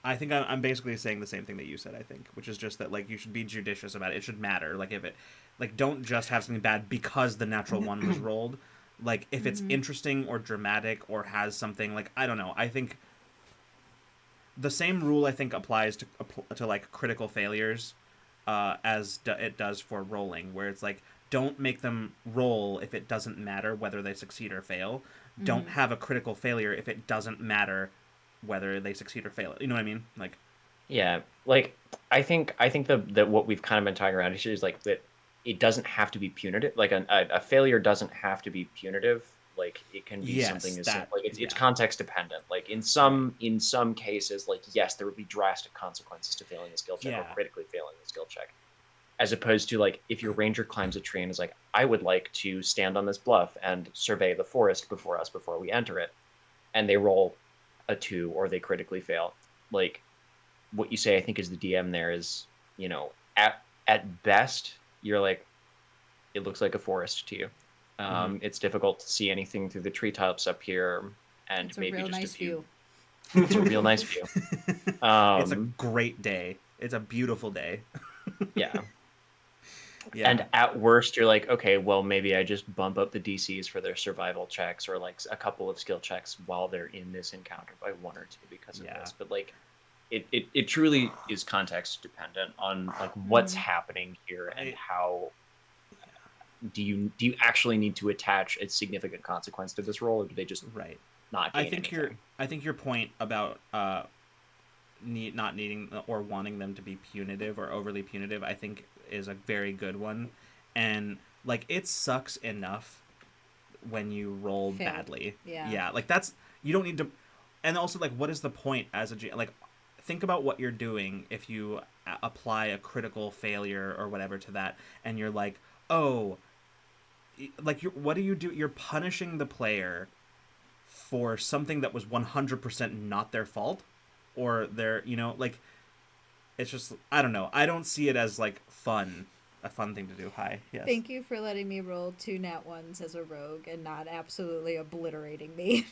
I think I'm basically saying the same thing that you said. I think, which is just that like you should be judicious about it. It should matter. Like if it, like don't just have something bad because the natural one was rolled. Like if it's Mm-hmm. interesting or dramatic or has something like I don't know. I think the same rule I think applies to like critical failures, it does for rolling, where it's like don't make them roll if it doesn't matter whether they succeed or fail. Don't Mm-hmm. have a critical failure if it doesn't matter whether they succeed or fail. You know what I mean? Like, Yeah, like I think that what we've kind of been talking around is like that it doesn't have to be punitive. Like a failure doesn't have to be punitive. Like it can be something yes, as that, like it's yeah, context dependent. Like right, in some cases, like yes, there would be drastic consequences to failing a skill check or yeah, critically failing a skill check. As opposed to like if your ranger climbs a tree and is like, I would like to stand on this bluff and survey the forest before us before we enter it, and they roll a 2 or they critically fail. Like what you say, I think, is the DM there is, at best, you're like, it looks like a forest to you. mm-hmm. It's difficult to see anything through the treetops up here, and It's a maybe real just a nice few. view. It's a real nice view. It's a Um, great day. It's a beautiful day. yeah. Yeah, And at worst, you're like, okay, well, maybe I just bump up the DCs for their survival checks or like a couple of skill checks while they're in this encounter by 1 or 2 because of yeah. this. But like, it truly is context dependent on like what's Mm-hmm. happening here and I how do you actually need to attach a significant consequence to this roll, or do they just right. not gain anything? I think your point about not needing or wanting them to be punitive or overly punitive, I think is a very good one. And like it sucks enough when you roll Fail. badly. Yeah. Yeah, like that's you don't need to. And also, like, what is the point as a like? Think about what you're doing if you apply a critical failure or whatever to that, and you're like, oh, like what do you do? You're punishing the player for something that was 100% not their fault, or their, like it's just I don't know. I don't see it as like a fun thing to do. Hi, yes. Thank you for letting me roll 2 nat 1s as a rogue and not absolutely obliterating me.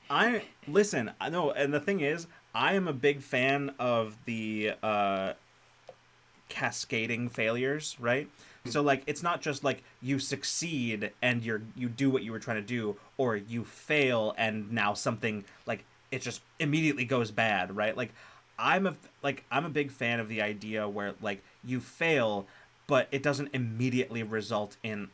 I listen. I know, and the thing is, I am a big fan of the cascading failures, right? So like it's not just like you succeed and you do what you were trying to do, or you fail and now something like it just immediately goes bad, right? Like I'm a big fan of the idea where like you fail but it doesn't immediately result in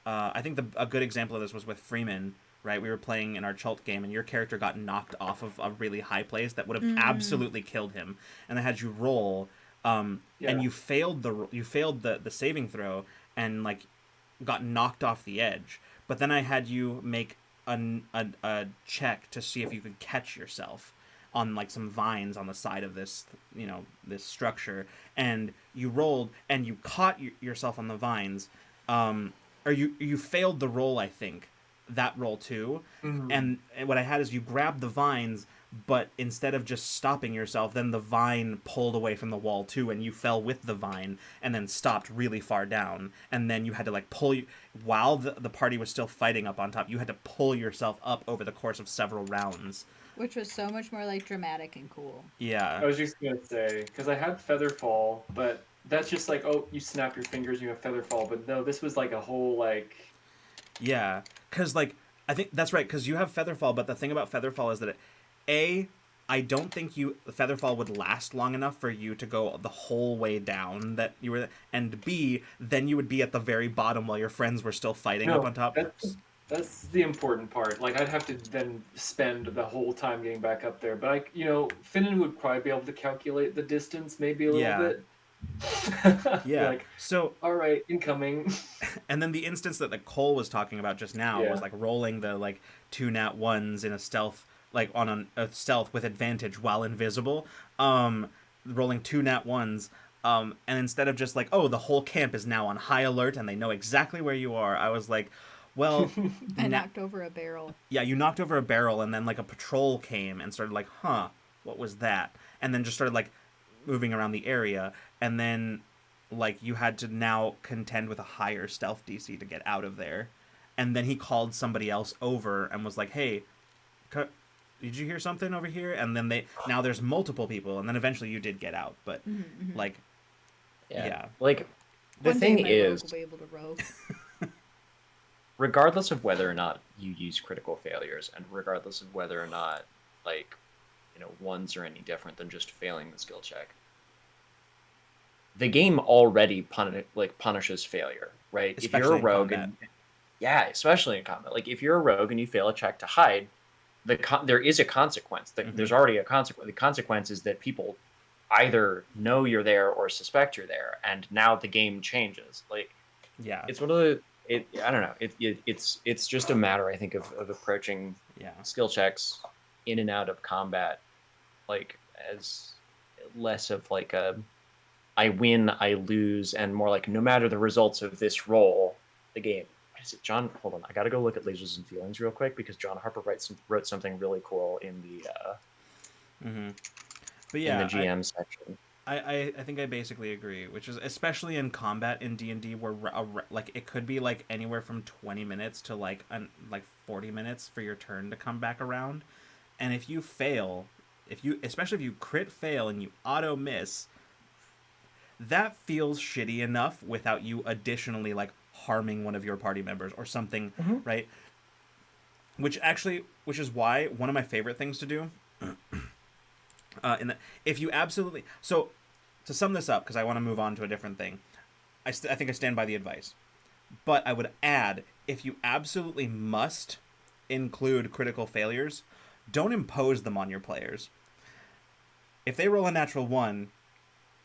I think a good example of this was with Freeman, right? We were playing in our Chult game, and your character got knocked off of a really high place that would have Mm. absolutely killed him, and I had you roll, and Yeah. you failed the saving throw, and like got knocked off the edge. But then I had you make a check to see if you could catch yourself on like some vines on the side of this this structure, and you rolled and you caught yourself on the vines, or you failed the roll, I think, that roll too. Mhm. And what I had is you grabbed the vines, but instead of just stopping yourself, then the vine pulled away from the wall too, and you fell with the vine and then stopped really far down. And then you had to like pull you while the party was still fighting up on top. You had to pull yourself up over the course of several rounds. Which was so much more like dramatic and cool. Yeah, I was just gonna say because I had feather fall, but that's just like, oh, you snap your fingers, you have feather fall. But no, this was like a whole like, yeah, because like I think that's right because you have Featherfall, but the thing about Featherfall is that a I don't think Featherfall would last long enough for you to go the whole way down that you were, and B, then you would be at the very bottom while your friends were still fighting up no, on top. that's the important part. Like I'd have to then spend the whole time getting back up there. But Finnan would probably be able to calculate the distance, maybe a little Yeah, bit. Be yeah. like, So, all right, incoming. and then the instance that like Cole was talking about just now was Yeah. like rolling the like 2 nat 1s in a stealth, like on a stealth with advantage while invisible, rolling 2 nat 1s, and instead of just like, oh, the whole camp is now on high alert and they know exactly where you are, I was like, well, I knocked over a barrel. yeah, you knocked over a barrel and then like a patrol came and started like, huh, what was that? And then just started like moving around the area, and then like you had to now contend with a higher stealth DC to get out of there. And then he called somebody else over and was like, "Hey, did you hear something over here?" And then now there's multiple people, and then eventually you did get out. But like, yeah. Like the One thing day my rogue is, will be able to rogue. regardless of whether or not you use critical failures, and regardless of whether or not, like, ones are any different than just failing the skill check, the game already punishes failure, right? Especially if you're a in rogue, combat. especially in combat, like if you're a rogue and you fail a check to hide, there is a consequence. There's already a consequence. The consequence is that people either know you're there or suspect you're there, and now the game changes. Like, Yeah. it's one of the. I don't know. It's just a matter, I think, of approaching skill checks in and out of combat, like, as less of like a I win, I lose, and more like no matter the results of this roll, the game. What is it, John? Hold on, I gotta go look at Lasers and Feelings real quick because John Harper wrote something really cool in the But yeah, in the GM section. I think I basically agree, which is especially in combat in D&D where like it could be like anywhere from 20 minutes to like 40 minutes for your turn to come back around. And if you fail, especially if you crit fail and you auto miss, that feels shitty enough without you additionally like harming one of your party members or something, right? Which is why one of my favorite things to do if you absolutely, so to sum this up, because I want to move on to a different thing, I think I stand by the advice, but I would add, if you absolutely must include critical failures, don't impose them on your players. If they roll a natural 1,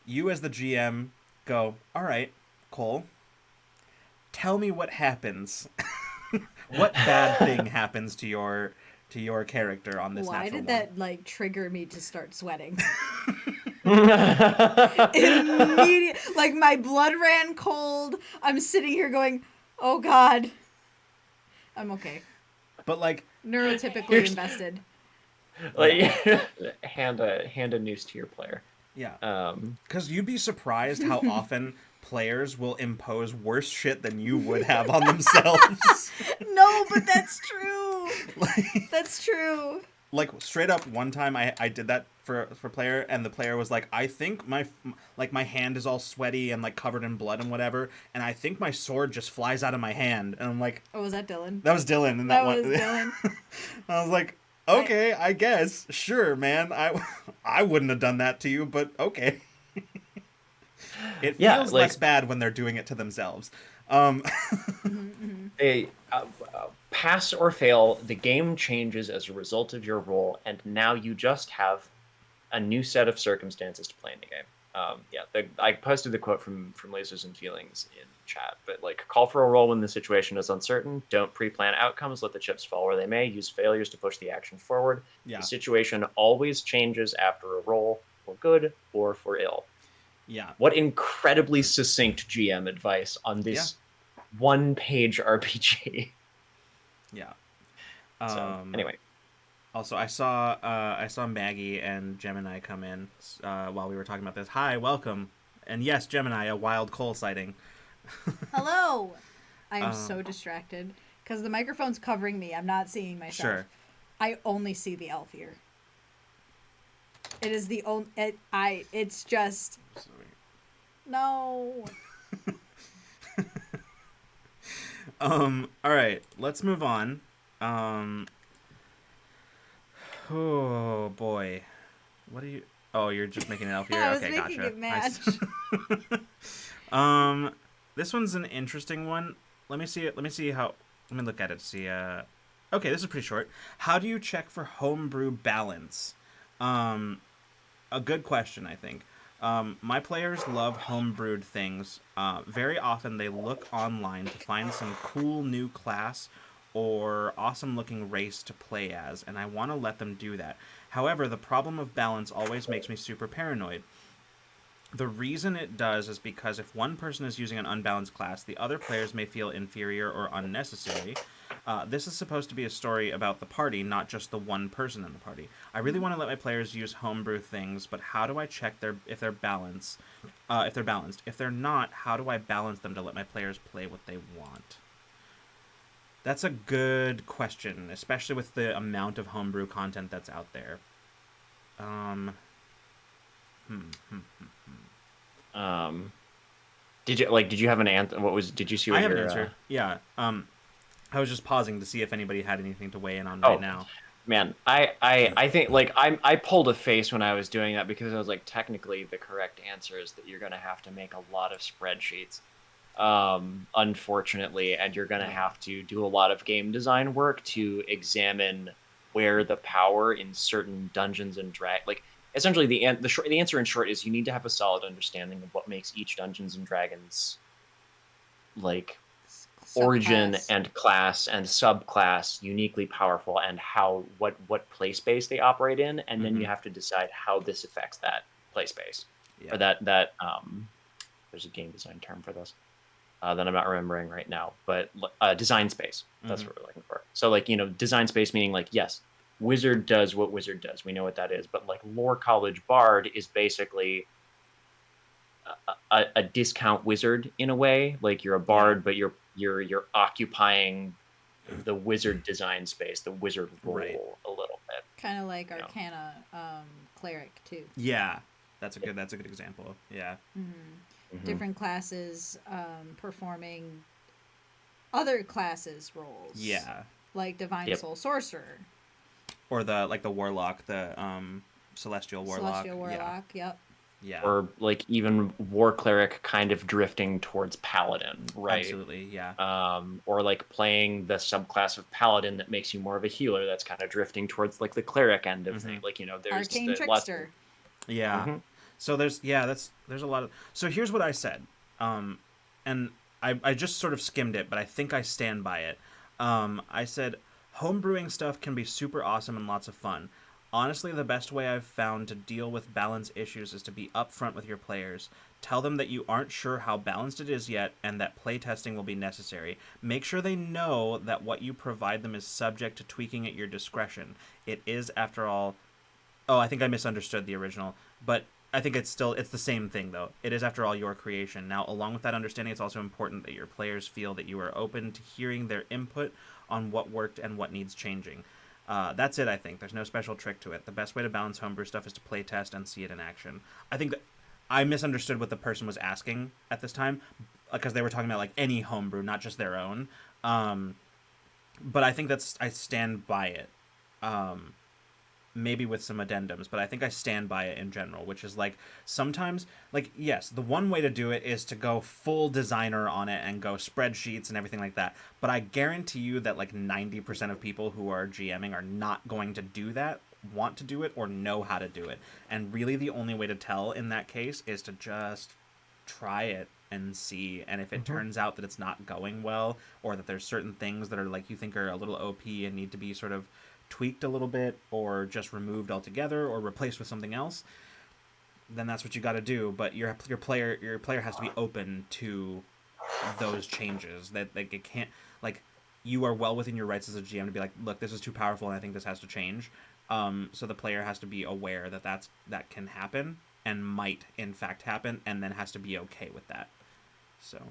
you as the GM go, all right, Cole, tell me what happens. What bad thing happens to your character on this natural 1? Why did that like trigger me to start sweating? Immediate, like my blood ran cold. I'm sitting here going, "Oh God, I'm okay." But like neurotypically invested. Like hand a noose to your player. Yeah. Because you'd be surprised how often players will impose worse shit than you would have on themselves. No, but that's true. That's true. Like, straight up, one time I did that for player, and the player was like, I think my hand is all sweaty and, like, covered in blood and whatever, and I think my sword just flies out of my hand. And I'm like... Oh, was that Dylan? That was Dylan. And that was Dylan. I was like, okay, I guess. Sure, man. I wouldn't have done that to you, but okay. It feels less bad when they're doing it to themselves. Pass or fail, the game changes as a result of your roll, and now you just have a new set of circumstances to play in the game. I posted the quote from Lasers and Feelings in chat, but like, call for a roll when the situation is uncertain. Don't pre-plan outcomes. Let the chips fall where they may. Use failures to push the action forward. Yeah. The situation always changes after a roll, for good or for ill. Yeah. What incredibly succinct GM advice on this one-page RPG. Yeah. So, anyway. Also, I saw Maggie and Gemini come in while we were talking about this. Hi, welcome. And yes, Gemini, a wild Cole sighting. Hello. I am so distracted because the microphone's covering me. I'm not seeing myself. Sure. I only see the elf here. It is the only. It's just. Sorry. No. All right, let's move on. Oh boy, what are you? Oh, you're just making an elf here. I was Okay, making gotcha. it match. This one's an interesting one. Let me see it. Let me look at it to see. Okay, this is pretty short. How do you check for homebrew balance? A good question, I think. My players love homebrewed things. Very often they look online to find some cool new class or awesome looking race to play as, and I want to let them do that. However, the problem of balance always makes me super paranoid. The reason it does is because if one person is using an unbalanced class, the other players may feel inferior or unnecessary. This is supposed to be a story about the party, not just the one person in the party. I really want to let my players use homebrew things, but how do I check if they're balanced? If they're balanced. If they're not, how do I balance them to let my players play what they want? That's a good question, especially with the amount of homebrew content that's out there. Did you have an answer? Did you see what I have an answer. Yeah. I was just pausing to see if anybody had anything to weigh in on right now. Man, I think like I pulled a face when I was doing that because I was like, technically the correct answer is that you're gonna have to make a lot of spreadsheets, unfortunately, and you're gonna have to do a lot of game design work to examine where the power in certain dungeons and like essentially the answer in short is you need to have a solid understanding of what makes each Dungeons and Dragons like origin and class and subclass uniquely powerful, and what play space they operate in, and then you have to decide how this affects that play space. Or that there's a game design term for this that I'm not remembering right now, but design space. That's what we're looking for. So like, design space meaning like, yes, wizard does what wizard does. We know what that is, but like lore college bard is basically a discount wizard in a way. Like you're a bard, but you're occupying the wizard design space, the wizard role a little bit. Kind of like Arcana cleric too. Yeah, that's a good example. Yeah. Different classes performing other classes' roles. Yeah. Like divine soul sorcerer. Or the warlock, the celestial warlock. Yep. Yeah. Or like even war cleric kind of drifting towards paladin, right? Absolutely, yeah. Or like playing the subclass of paladin that makes you more of a healer, that's kind of drifting towards like the cleric end of things. Like, there's arcane trickster. Yeah. So there's a lot of. So here's what I said. And I just sort of skimmed it, but I think I stand by it. I said homebrewing stuff can be super awesome and lots of fun. Honestly, the best way I've found to deal with balance issues is to be upfront with your players. Tell them that you aren't sure how balanced it is yet and that playtesting will be necessary. Make sure they know that what you provide them is subject to tweaking at your discretion. It is, after all... Oh, I think I misunderstood the original, but I think it's the same thing, though. It is, after all, your creation. Now, along with that understanding, it's also important that your players feel that you are open to hearing their input on what worked and what needs changing. That's it, I think. There's no special trick to it. The best way to balance homebrew stuff is to play test and see it in action. I think that I misunderstood what the person was asking at this time, because they were talking about like any homebrew, not just their own. But I think I stand by it. Maybe with some addendums, but I think I stand by it in general, which is like sometimes, like, yes, the one way to do it is to go full designer on it and go spreadsheets and everything like that. But I guarantee you that like 90% of people who are GMing are not going to do that, want to do it, or know how to do it. And really the only way to tell in that case is to just try it and see. And if it turns out that it's not going well, or that there's certain things that are like you think are a little OP and need to be sort of tweaked a little bit or just removed altogether or replaced with something else, then that's what you got to do. But your player has to be open to those changes. That like it can't, like, you are well within your rights as a GM to be like, look, this is too powerful and I think this has to change. So the player has to be aware that can happen and might in fact happen, and then has to be okay with that. So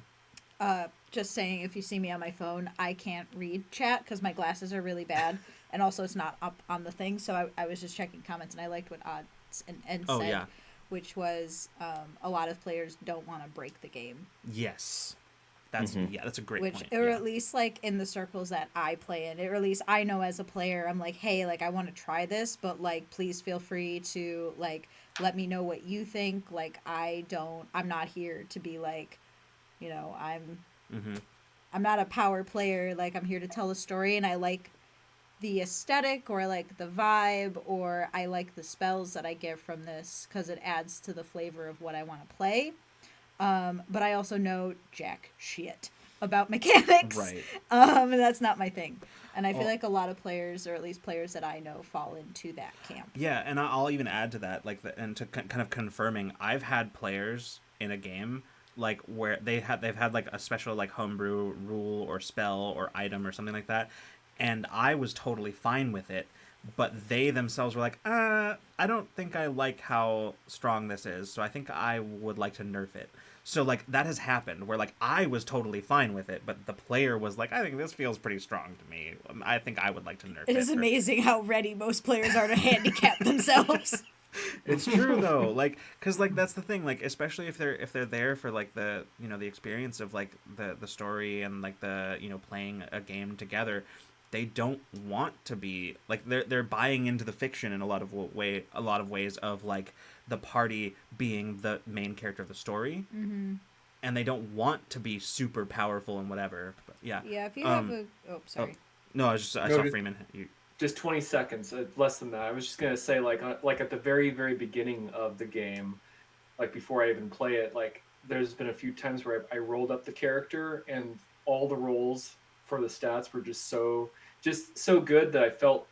just saying, if you see me on my phone, I can't read chat because my glasses are really bad, and also it's not up on the thing. So I was just checking comments, and I liked what Odds and said, which was a lot of players don't want to break the game. Yes, that's that's a great point. Or at least like in the circles that I play in, or at least I know as a player, I'm like, hey, like I want to try this, but like please feel free to like let me know what you think. Like I'm not here to be like, I'm not a power player. Like I'm here to tell a story, and I like the aesthetic, or I like the vibe, or I like the spells that I get from this because it adds to the flavor of what I want to play. But I also know jack shit about mechanics. Right. And that's not my thing. And I feel like a lot of players, or at least players that I know, fall into that camp. Yeah, and I'll even add to that, and to kind of confirming, I've had players in a game like where they've had like a special like homebrew rule or spell or item or something like that, and I was totally fine with it, but they themselves were like, I don't think I like how strong this is, so I think I would like to nerf it. So like that has happened where like I was totally fine with it, but the player was like, I think this feels pretty strong to me. I think I would like to nerf it. It is amazing how ready most players are to handicap themselves. It's true though, like, because like that's the thing, like especially if they're there for like the the experience of like the story and like the playing a game together, they don't want to be like they're buying into the fiction in a lot of ways of like the party being the main character of the story, and they don't want to be super powerful and whatever. But yeah, if you have sorry. No, I saw Freeman. Just 20 seconds, less than that. I was just gonna say, like at the very, very beginning of the game, like before I even play it, like there's been a few times where I rolled up the character and all the rolls for the stats were just so good that I felt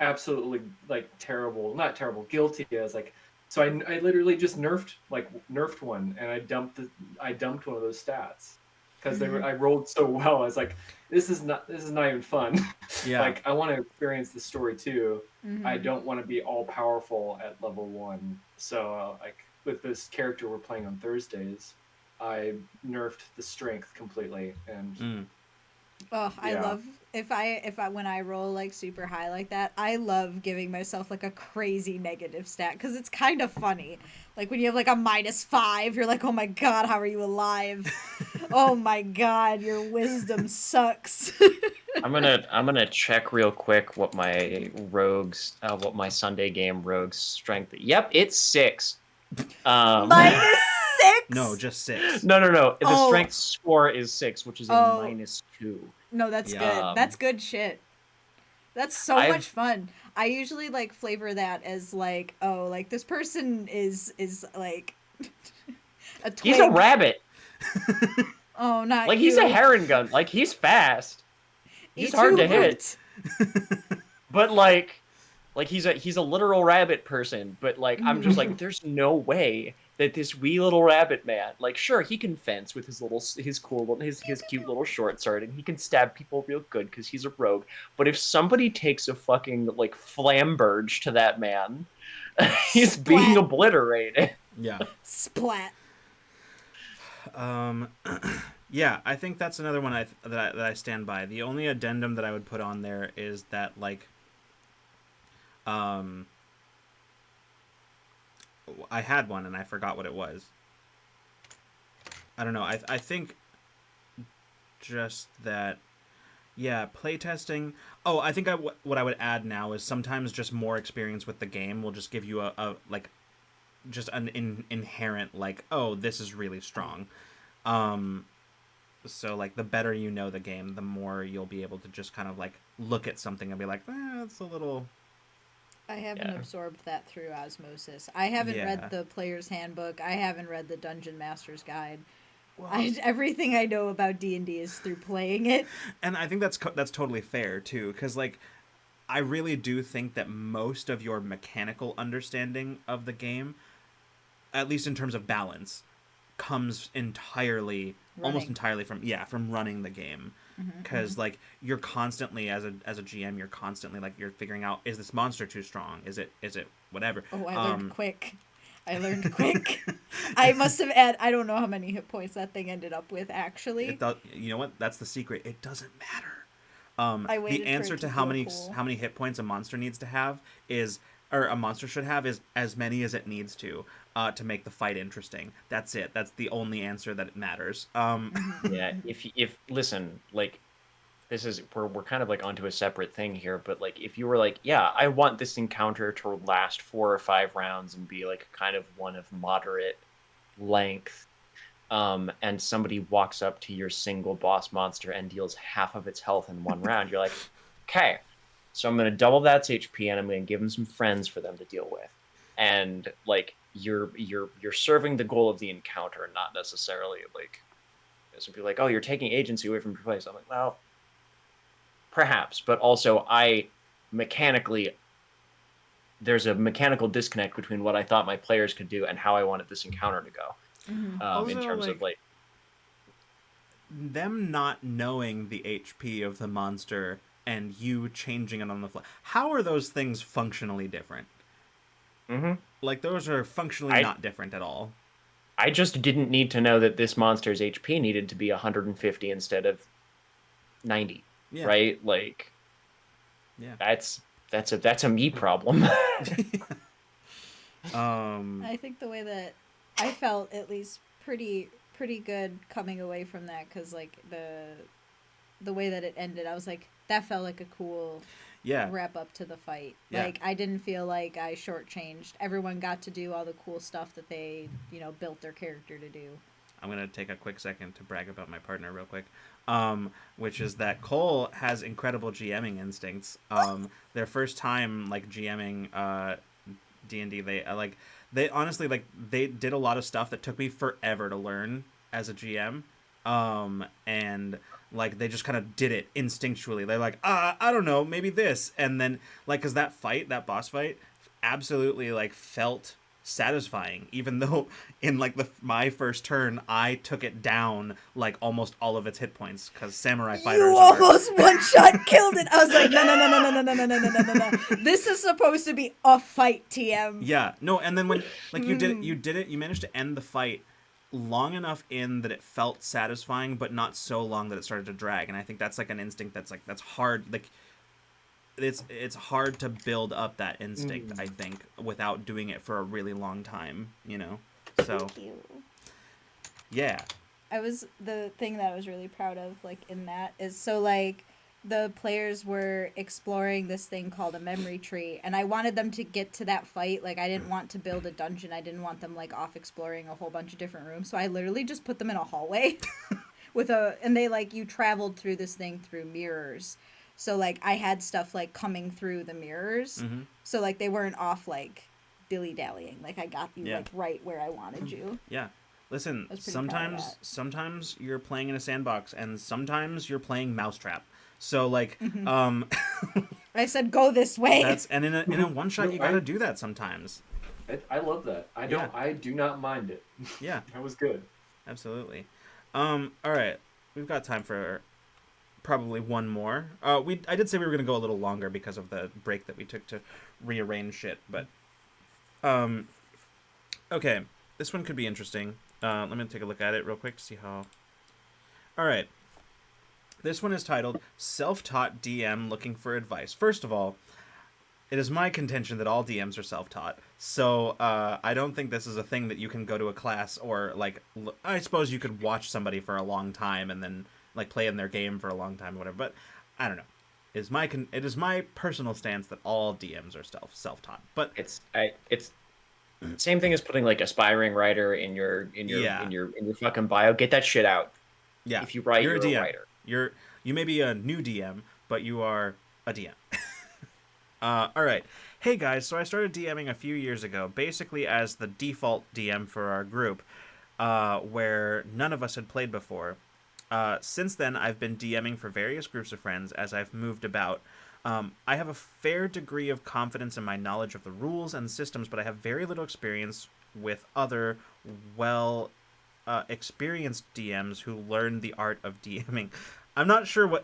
absolutely like not terrible, guilty. I was like, so I literally just nerfed one, and I dumped one of those stats because I rolled so well. I was like, this is not even fun. Yeah. Like I want to experience the story too. I don't want to be all powerful at level 1. So like with this character we're playing on Thursdays, I nerfed the strength completely, and I love if I when I roll like super high like that, I love giving myself like a crazy negative stat because it's kind of funny. Like when you have like a -5, you're like, oh my god, how are you alive? Oh my god, your wisdom sucks. I'm gonna check real quick what my what my Sunday game rogues strength. Yep, it's 6. -6? No, just 6. No. The strength score is 6, which is a -2. No, that's good. That's good shit. That's so much fun. I usually like flavor that as like, oh, like this person is like a twig. He's a rabbit. Oh, not like you. He's a heron gun. Like he's fast. He's hard to hit. But like he's a literal rabbit person. But like I'm just like, there's no way that this wee little rabbit man, like, sure, he can fence with his cute little short sword, and he can stab people real good because he's a rogue. But if somebody takes a fucking like flamberge to that man, he's Splat. being obliterated. Yeah. Splat. Yeah, I think that's another one that I stand by. The only addendum that I would put on there is that like, I had one and I forgot what it was. I don't know. I think just that, yeah, playtesting. Oh, I think what I would add now is sometimes just more experience with the game will just give you a like, just an inherent like, oh, this is really strong. So like the better you know the game, the more you'll be able to just kind of like look at something and be like, it's a little. I haven't absorbed that through osmosis. I haven't read the player's handbook. I haven't read the Dungeon Master's Guide. Well, everything I know about D&D is through playing it. And I think that's totally fair too, because like I really do think that most of your mechanical understanding of the game, at least in terms of balance, comes almost entirely from running the game. Because like you're constantly as a GM, you're constantly like you're figuring out, is this monster too strong? Is it whatever? Oh, I learned quick. I must have I don't know how many hit points that thing ended up with actually. You know what? That's the secret. It doesn't matter. The answer to how many hit points a monster needs to have or a monster should have is as many as it needs to make the fight interesting. That's it. That's the only answer that matters. Yeah, if listen, like this is we're kind of like onto a separate thing here, but like if you were like, yeah, I want this encounter to last 4 or 5 rounds and be like kind of one of moderate length, and somebody walks up to your single boss monster and deals half of its health in one round, you're like, okay, so I'm going to double that HP and I'm going to give them some friends for them to deal with. And like you're serving the goal of the encounter, not necessarily like some people like, oh, you're taking agency away from your place. I'm like, well, perhaps, but also there's a mechanical disconnect between what I thought my players could do and how I wanted this encounter to go. Also, in terms of like them not knowing the HP of the monster and you changing it on the fly. How are those things functionally different? Mm-hmm. Like, those are functionally not different at all. I just didn't need to know that this monster's HP needed to be 150 instead of 90. Yeah. Right? Like, yeah, that's a me problem. I think the way that I felt, at least, pretty good coming away from that, because like the way that it ended, I was like, that felt like a cool wrap up to the fight. Yeah. Like, I didn't feel like I shortchanged. Everyone got to do all the cool stuff that they, built their character to do. I'm going to take a quick second to brag about my partner real quick, which is that Cole has incredible GMing instincts. Their first time, like, GMing D&D, they honestly, like, they did a lot of stuff that took me forever to learn as a GM. And like they just kind of did it instinctually. They're like, I don't know, maybe this, and then like, because that boss fight absolutely like felt satisfying, even though in like my first turn I took it down like almost all of its hit points, because samurai fighters You almost one shot killed it. I was like, no. This is supposed to be a fight, TM. Yeah, no, and then when like you managed to end the fight long enough in that it felt satisfying, but not so long that it started to drag. And I think that's like an instinct that's hard. Like it's hard to build up that instinct, I think, without doing it for a really long time, So Thank you. Yeah. The thing that I was really proud of, like, in that is, so like the players were exploring this thing called a memory tree, and I wanted them to get to that fight. Like, I didn't want to build a dungeon. I didn't want them like off exploring a whole bunch of different rooms. So I literally just put them in a hallway and they like, you traveled through this thing through mirrors. So like I had stuff like coming through the mirrors. Mm-hmm. So like they weren't off like dilly-dallying. Like, I got you like right where I wanted you. Yeah. Listen, sometimes you're playing in a sandbox and sometimes you're playing Mousetrap. So like, I said go this way. And in a one shot, you gotta do that sometimes. I love that. I do not mind it. Yeah, that was good. Absolutely. All right, we've got time for probably one more. I did say we were gonna go a little longer because of the break that we took to rearrange shit, but okay, this one could be interesting. Let me take a look at it real quick to see how. All right. This one is titled Self-Taught DM Looking for Advice. First of all, it is my contention that all DMs are self-taught. So I don't think this is a thing that you can go to a class or, like, I suppose you could watch somebody for a long time and then, like, play in their game for a long time or whatever. But I don't know. It is my personal stance that all DMs are self-taught. But it's same thing as putting like aspiring writer in your fucking bio. Get that shit out. Yeah. If you write, you're a DM. writer. You may be a new DM, but you are a DM. All right. Hey guys, so I started DMing a few years ago, basically as the default DM for our group, where none of us had played before. Since then, I've been DMing for various groups of friends as I've moved about. I have a fair degree of confidence in my knowledge of the rules and systems, but I have very little experience with other experienced DMs who learned the art of DMing. I'm not sure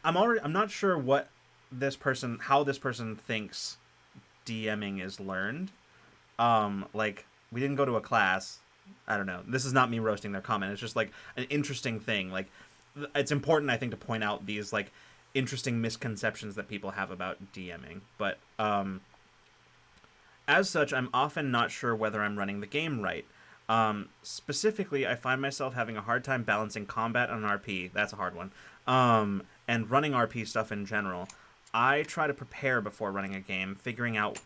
I'm not sure how this person thinks DMing is learned. Like, we didn't go to a class. I don't know. This is not me roasting their comment. It's just like an interesting thing. Like, it's important, I think, to point out these like interesting misconceptions that people have about DMing. But as such, I'm often not sure whether I'm running the game right. Specifically, I find myself having a hard time balancing combat and RP. That's a hard one. And running RP stuff in general. I try to prepare before running a game, figuring out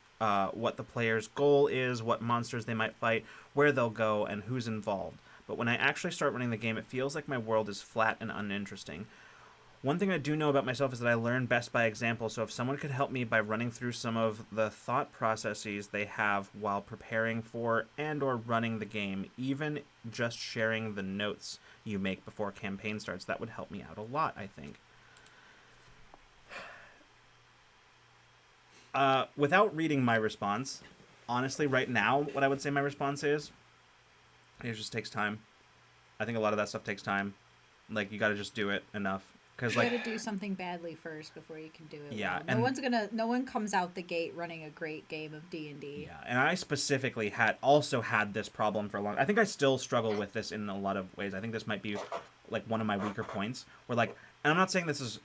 what the player's goal is, what monsters they might fight, where they'll go, and who's involved. But when I actually start running the game, it feels like my world is flat and uninteresting. One thing I do know about myself is that I learn best by example, so if someone could help me by running through some of the thought processes they have while preparing for and or running the game, even just sharing the notes you make before campaign starts, that would help me out a lot, I think. Without reading my response, honestly, right now, what I would say my response is, it just takes time. I think a lot of that stuff takes time. Like, you got to just do it enough. Because, You like, gotta do something badly first before you can do it. Yeah, well. and- No one comes out the gate running a great game of D&D. yeah, and I specifically also had this problem for a long. I think I still struggle with this in a lot of ways. I think this might be like one of my weaker points. Where like, and I'm not saying this is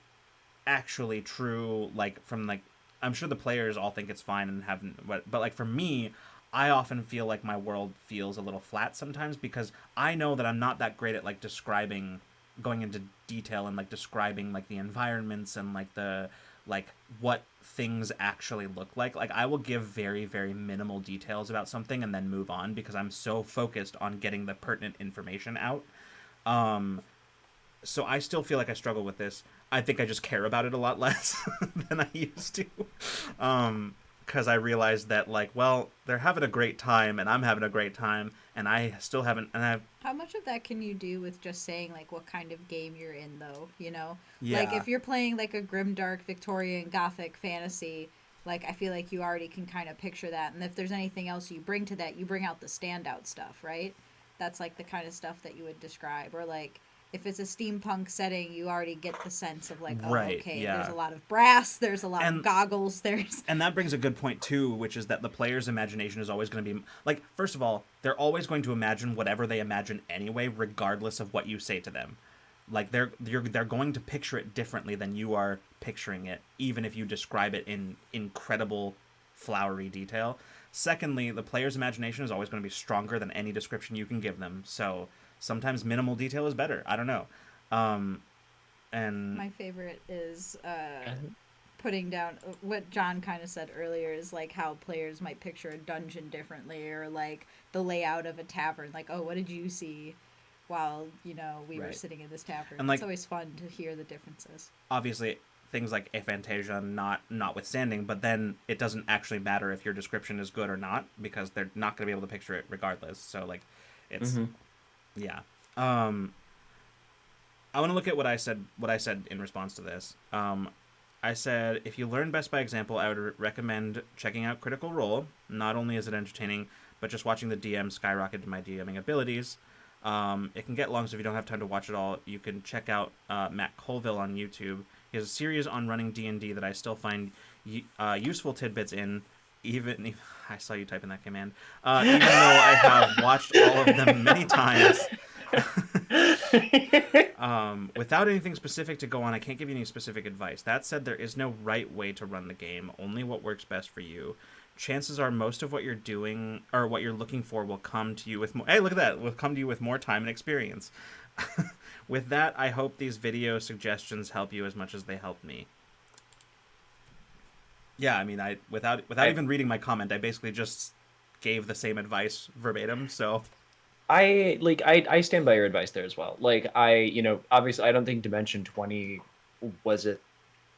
actually true. Like from like, I'm sure the players all think it's fine and haven't. But like for me, I often feel like my world feels a little flat sometimes because I know that I'm not that great at like describing, going into detail and like describing like the environments and like the like what things actually look like. Like I will give very, very minimal details about something and then move on because I'm so focused on getting the pertinent information out. So I still feel like I struggle with this. I think I just care about it a lot less than I used to. Because I realized that, like, well, they're having a great time, and I'm having a great time, and I still haven't, and I've... How much of that can you do with just saying, like, what kind of game you're in, though, you know? Yeah. Like, if you're playing, like, a grimdark, Victorian, Gothic fantasy, like, I feel like you already can kind of picture that. And if there's anything else you bring to that, you bring out the standout stuff, right? That's, like, the kind of stuff that you would describe. Or, like, if it's a steampunk setting, you already get the sense of like, oh, Right, okay, yeah. there's a lot of brass, there's a lot And- of goggles, there's... And that brings a good point, too, which is that the player's imagination is always going to be... Like, first of all, they're always going to imagine whatever they imagine anyway, regardless of what you say to them. Like, they're going to picture it differently than you are picturing it, even if you describe it in incredible, flowery detail. Secondly, the player's imagination is always going to be stronger than any description you can give them, so... Sometimes minimal detail is better. I don't know. And My favorite is putting down what John kind of said earlier is like how players might picture a dungeon differently or like the layout of a tavern. Like, oh, what did you see while, you know, we were Right. sitting in this tavern? And, like- it's always fun to hear the differences. obviously, things like aphantasia notwithstanding, but then it doesn't actually matter if your description is good or not because they're not going to be able to picture it regardless. So, like, it's... Yeah. I want to look at what I said in response to this. I said, if you learn best by example, I would recommend checking out Critical Role. Not only is it entertaining, but just watching the DM skyrocket my DMing abilities. It can get long, so if you don't have time to watch it all, you can check out Matt Colville on YouTube. He has a series on running D&D that I still find useful tidbits in, even I saw you type in that command. Even though I have watched all of them many times. Without anything specific to go on, I can't give you any specific advice. That said, there is no right way to run the game, only what works best for you. Chances are most of what you're doing or what you're looking for will come to you with more... Hey, look at that! Will come to you with more time and experience. With that, I hope these video suggestions help you as much as they helped me. Yeah, I mean, without even reading my comment, I basically just gave the same advice verbatim, so... I stand by your advice there as well. Like, obviously I don't think Dimension 20 was a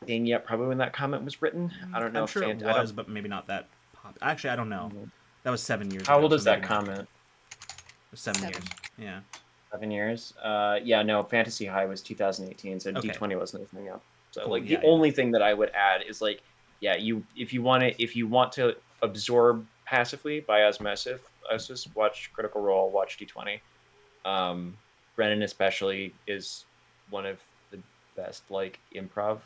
thing yet, probably when that comment was written. I don't know I'm if sure it was, but maybe not that popular. Actually, I don't know. That was 7 years ago. How old is so that maybe not. comment? 7 7. years. Yeah. 7 years? Yeah, no, Fantasy High was 2018, so Okay. D20 wasn't a thing yet. So Cool, like yeah, the only thing that I would add is like, yeah, if you want to absorb passively by osmosis, watch Critical Role, watch D20. Brennan especially is one of the best like improv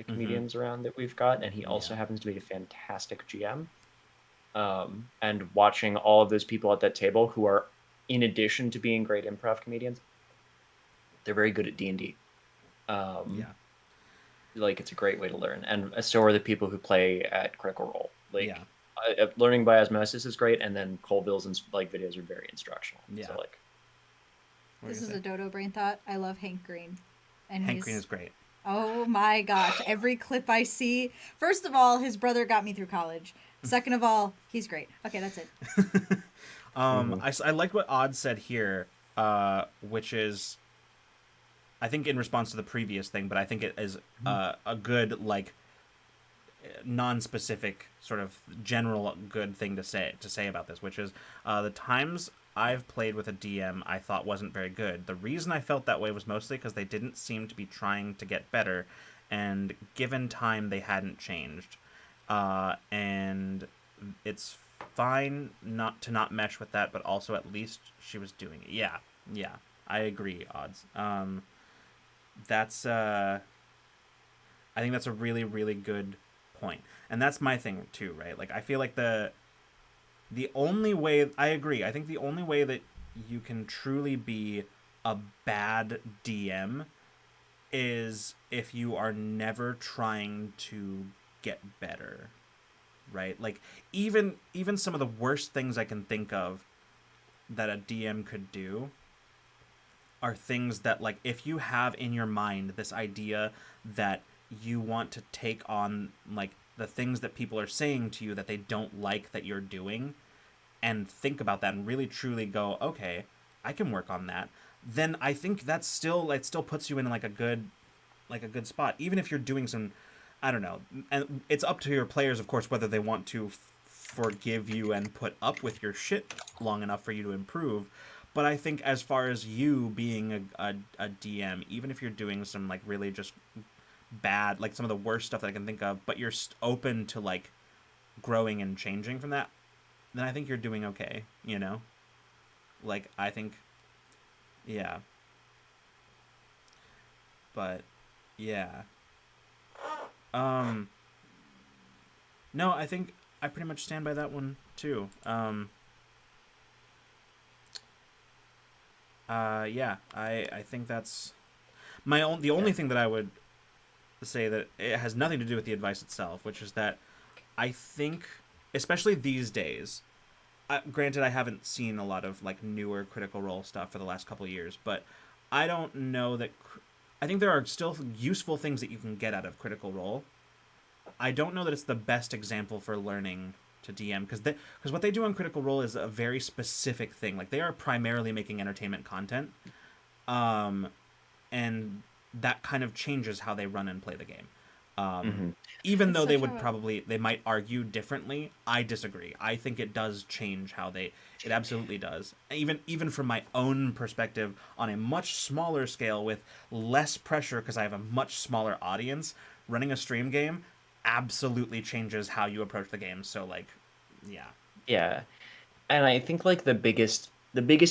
comedians around that we've got, and he also happens to be a fantastic GM. And watching all of those people at that table who are, in addition to being great improv comedians, they're very good at D&D. Like, it's a great way to learn, and so are the people who play at Critical Role. Like, learning by osmosis is great, and then Colville's like videos are very instructional. Yeah. So like, This is a dodo brain thought. I love Hank Green. And Hank Green is great. Oh my gosh, every clip I see. First of all, his brother got me through college. Second of all, he's great. Okay, that's it. I like what Odd said here, which is, I think in response to the previous thing, but I think it is a good, like, non-specific sort of general good thing to say about this, which is the times I've played with a DM I thought wasn't very good. The reason I felt that way was mostly because they didn't seem to be trying to get better, and given time, they hadn't changed. And it's fine not to not mesh with that, but also at least she was doing it. Yeah. I agree, Odds. That's I think that's a really, really good point. And that's my thing too, right? Like I feel like the only way, I agree. I think the only way that you can truly be a bad DM is if you are never trying to get better, right? Like even some of the worst things I can think of that a DM could do are things that, like, if you have in your mind this idea that you want to take on, like, the things that people are saying to you that they don't like that you're doing, and think about that and really truly go, okay, I can work on that, then I think that's still, it still puts you in like a good spot, even if you're doing some, I don't know, and it's up to your players, of course, whether they want to forgive you and put up with your shit long enough for you to improve. But I think as far as you being a DM, even if you're doing some like really just bad, like some of the worst stuff that I can think of, but you're open to like growing and changing from that, then I think you're doing okay, you know? Like, I think, yeah. But, yeah. No, I think I pretty much stand by that one, too. Yeah, I think that's the only thing that I would say that it has nothing to do with the advice itself, which is that I think, especially these days, granted, I haven't seen a lot of like newer Critical Role stuff for the last couple of years, but I don't know that. I think there are still useful things that you can get out of Critical Role. I don't know that it's the best example for learning to DM, because what they do on Critical Role is a very specific thing. Like, they are primarily making entertainment content, and that kind of changes how they run and play the game. Even It's though they such would a probably, they might argue differently, I disagree. I think it does change how they, it absolutely does. Even from my own perspective, on a much smaller scale with less pressure because I have a much smaller audience, running a stream game absolutely changes how you approach the game. So like, yeah. Yeah. And I think like the biggest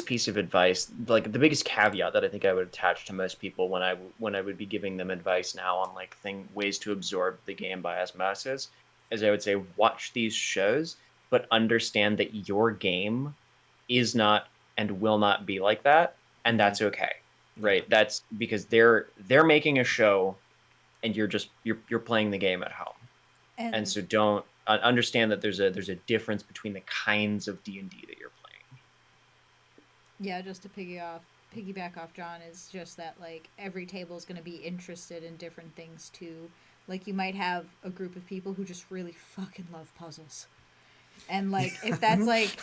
piece of advice, like the biggest caveat that I think I would attach to most people when I would be giving them advice now on like ways to absorb the game by osmosis, is I would say watch these shows, but understand that your game is not and will not be like that, and that's okay, right? That's because they're making a show, and you're playing the game at home, and and so don't understand that there's a difference between the kinds of D&D that you're playing. yeah, just to piggyback off John, is just that like every table is going to be interested in different things too. Like you might have a group of people who just really fucking love puzzles. And like if that's like,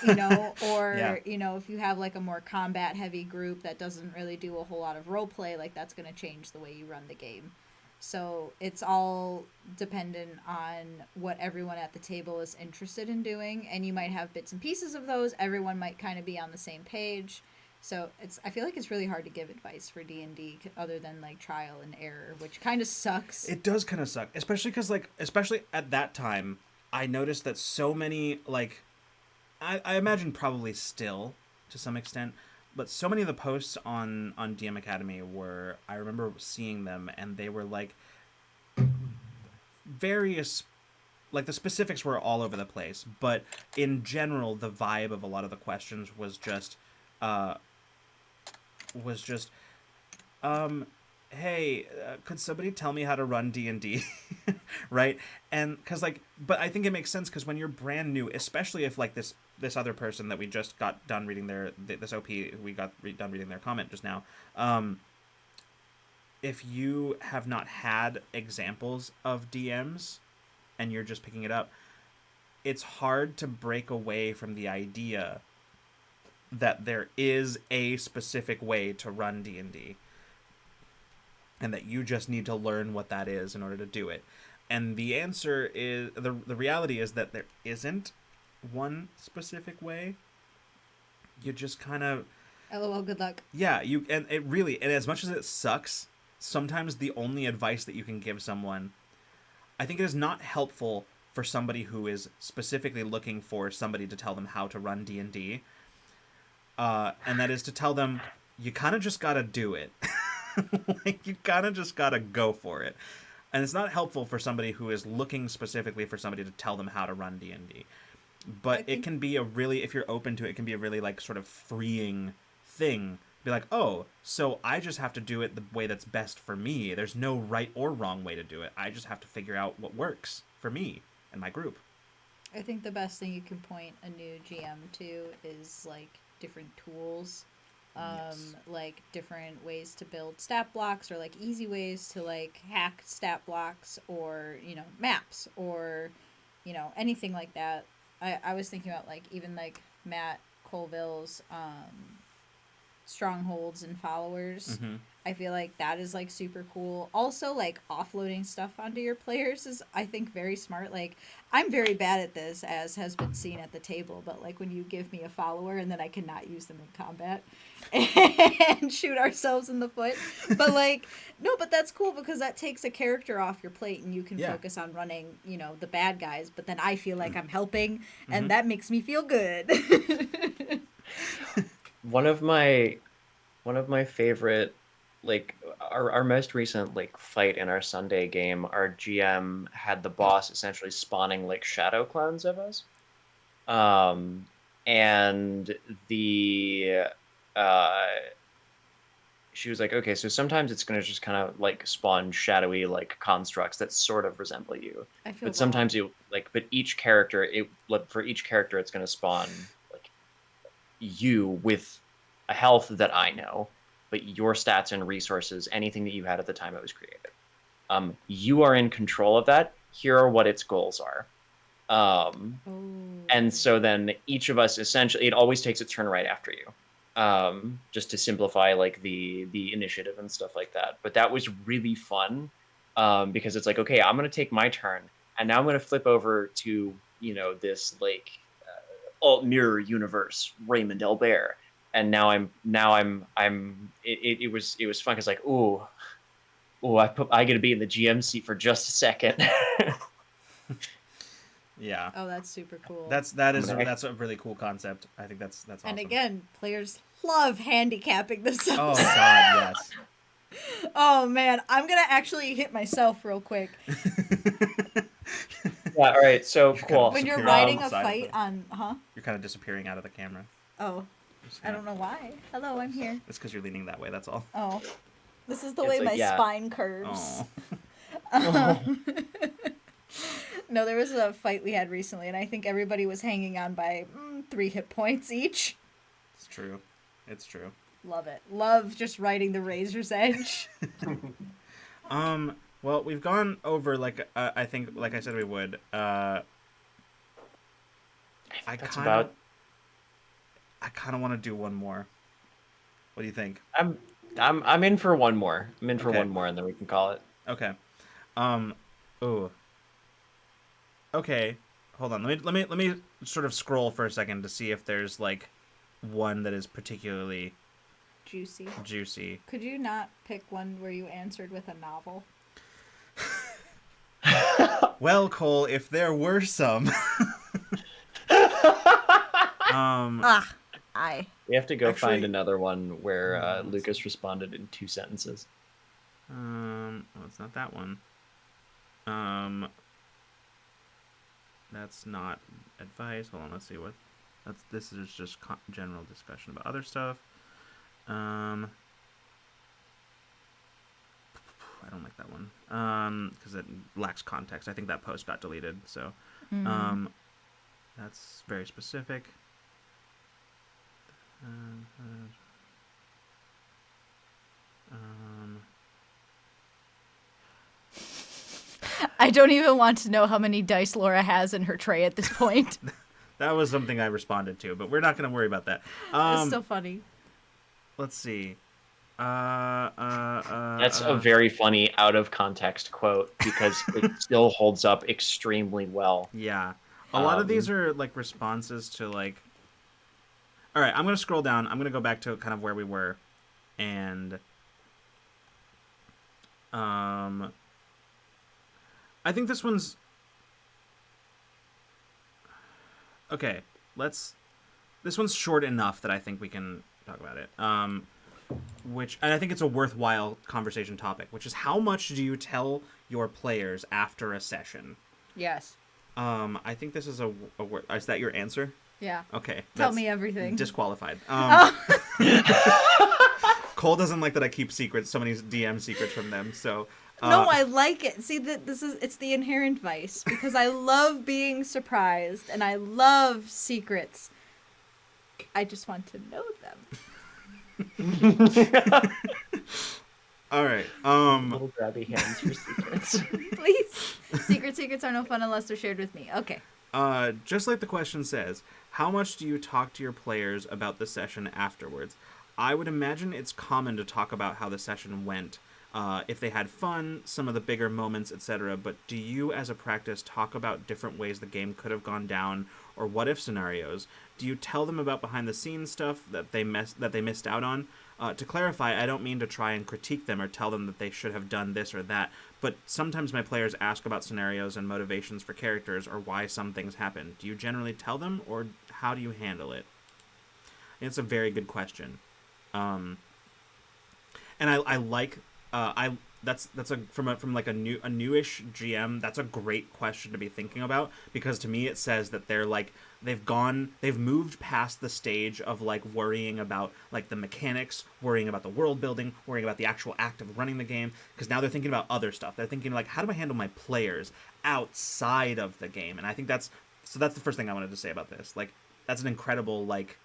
or Yeah. if you have like a more combat heavy group that doesn't really do a whole lot of role play, like that's going to change the way you run the game. So it's all dependent on what everyone at the table is interested in doing, and you might have bits and pieces of those. Everyone might kind of be on the same page. So I feel like it's really hard to give advice for D&D other than like trial and error, which kind of sucks. It does kind of suck, especially because, like, especially at that time, I noticed that so many, like, I imagine probably still to some extent, but so many of the posts on DM Academy were, I remember seeing them, and they were like various, like the specifics were all over the place, but in general, the vibe of a lot of the questions was just, uh, was just hey, could somebody tell me how to run D&D? Right? And because like, but I think it makes sense, because when you're brand new, especially if like this other person that we just got done reading this OP, we got done reading their comment just now, if you have not had examples of DMs and you're just picking it up, it's hard to break away from the idea that there is a specific way to run D&D, and that you just need to learn what that is in order to do it. And the answer is, the reality is that there isn't one specific way. You just kind of, LOL, good luck. yeah, and it really, and as much as it sucks, sometimes the only advice that you can give someone, I think it is not helpful for somebody who is specifically looking for somebody to tell them how to run D&D, and that is to tell them, you kind of just gotta do it. Like, you kind of just gotta go for it. And it's not helpful for somebody who is looking specifically for somebody to tell them how to run D&D. But it can be a really, if you're open to it, it can be a really, like, sort of freeing thing. Be like, oh, so I just have to do it the way that's best for me. There's no right or wrong way to do it. I just have to figure out what works for me and my group. I think the best thing you can point a new GM to is like different tools, Yes. like different ways to build stat blocks, or like easy ways to like hack stat blocks, or maps, or anything like that. I was thinking about like even like Matt Colville's strongholds and followers. Mm-hmm. I feel like that is like super cool. Also, like offloading stuff onto your players is, I think, very smart. Like, I'm very bad at this, as has been seen at the table, but like when you give me a follower and then I cannot use them in combat and shoot ourselves in the foot. But like, no, but that's cool because that takes a character off your plate and you can focus on running, the bad guys. But then I feel like I'm helping, and that makes me feel good. One of my favorite, like, our most recent like fight in our Sunday game, our GM had the boss essentially spawning like shadow clones of us. And the she was like, okay, so sometimes it's gonna just kind of like spawn shadowy like constructs that sort of resemble you. I feel But sometimes you like, but each character, for each character, it's gonna spawn like you with a health that I know, but your stats and resources, anything that you had at the time it was created. You are in control of that. Here are what its goals are. And so then each of us, essentially, it always takes its turn right after you. Just to simplify like the initiative and stuff like that. But that was really fun, because it's like, okay, I'm gonna take my turn, and now I'm gonna flip over to this like alt mirror universe, Raymond Elbert, and now I'm it was fun because like, ooh, I get to be in the GM seat for just a second. Yeah. Oh, that's super cool. That's a really cool concept. I think that's awesome. And again, players love handicapping themselves. Oh God, yes. Oh man, I'm gonna actually hit myself real quick. Yeah. All right. So cool. When you're riding a fight on, You're kind of disappearing out of the camera. Oh, I don't know why. Hello, I'm here. It's because you're leaning that way. That's all. Oh, this is the It's way like, my yeah. spine curves. Oh. No, there was a fight we had recently, and I think everybody was hanging on by 3 hit points each. It's true. It's true. Love it. Love just riding the razor's edge. Well, we've gone over I think, like I said, we would. I kind of want to do one more. What do you think? I'm in for one more. I'm in for Okay. one more, and then we can call it. Okay. Ooh. Okay. Hold on. Let me sort of scroll for a second to see if there's like one that is particularly Juicy. Could you not pick one where you answered with a novel? Well, Cole, if there were some. We have to go Actually- find another one where Lucas responded in 2 sentences. Well, it's not that one. That's not advice. Hold on, let's see what. This is just general discussion about other stuff. I don't like that one. Because it lacks context. I think that post got deleted. So, that's very specific. I don't even want to know how many dice Laura has in her tray at this point. That was something I responded to, but we're not going to worry about that. It's still funny. Let's see. That's a very funny out of context quote because it still holds up extremely well. Yeah. A lot of these are like responses to like. All right, I'm going to scroll down. I'm going to go back to kind of where we were. And I think this one's okay. This one's short enough that I think we can talk about it. and I think it's a worthwhile conversation topic, which is how much do you tell your players after a session? Yes. I think this is a word. Is that your answer? Yeah. Okay. Tell me everything. Disqualified. Oh. Cole doesn't like that I keep secrets, so many DM secrets from them. So No, I like it. See, that it's the inherent vice because I love being surprised and I love secrets. I just want to know them. All right. Little grabby hands for secrets. Please. Secrets are no fun unless they're shared with me. Okay. Just like the question says, how much do you talk to your players about the session afterwards? I would imagine it's common to talk about how the session went, if they had fun, some of the bigger moments, etc. But do you, as a practice, talk about different ways the game could have gone down, or what-if scenarios? Do you tell them about behind-the-scenes stuff that they missed out on? To clarify, I don't mean to try and critique them or tell them that they should have done this or that, but sometimes my players ask about scenarios and motivations for characters or why some things happen. Do you generally tell them, or how do you handle it? It's a very good question. And I like that's from like a newish GM. That's a great question to be thinking about, because to me it says that they've moved past the stage of like worrying about like the mechanics, worrying about the world building, worrying about the actual act of running the game, because now they're thinking about other stuff. They're thinking like, how do I handle my players outside of the game? And I think that's the first thing I wanted to say about this. Like, that's an incredible, like,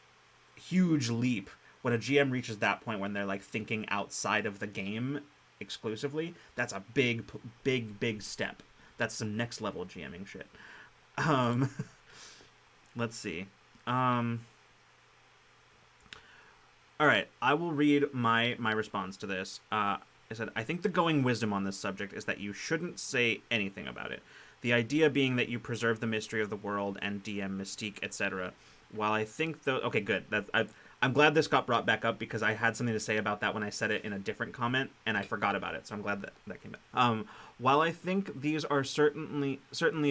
huge leap when a GM reaches that point when they're like thinking outside of the game exclusively. That's a big step. That's some next level GMing shit. Let's see. All right, I will read my response to this. I said, I think the going wisdom on this subject is that you shouldn't say anything about it. The idea being that you preserve the mystery of the world and DM mystique, etc. While I think okay, good. I'm glad this got brought back up, because I had something to say about that when I said it in a different comment, and I forgot about it, so I'm glad that came back. While I think these are certainly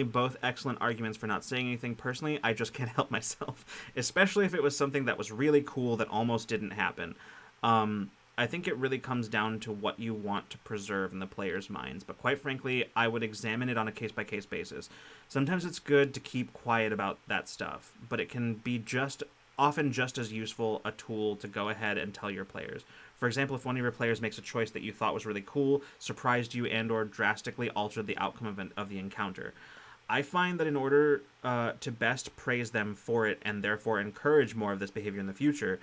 both excellent arguments for not saying anything, personally, I just can't help myself, especially if it was something that was really cool that almost didn't happen. I think it really comes down to what you want to preserve in the players' minds, but quite frankly, I would examine it on a case-by-case basis. Sometimes it's good to keep quiet about that stuff, but it can be often just as useful a tool to go ahead and tell your players. For example, if one of your players makes a choice that you thought was really cool, surprised you, and or drastically altered the outcome of the encounter. I find that in order to best praise them for it and therefore encourage more of this behavior in the future,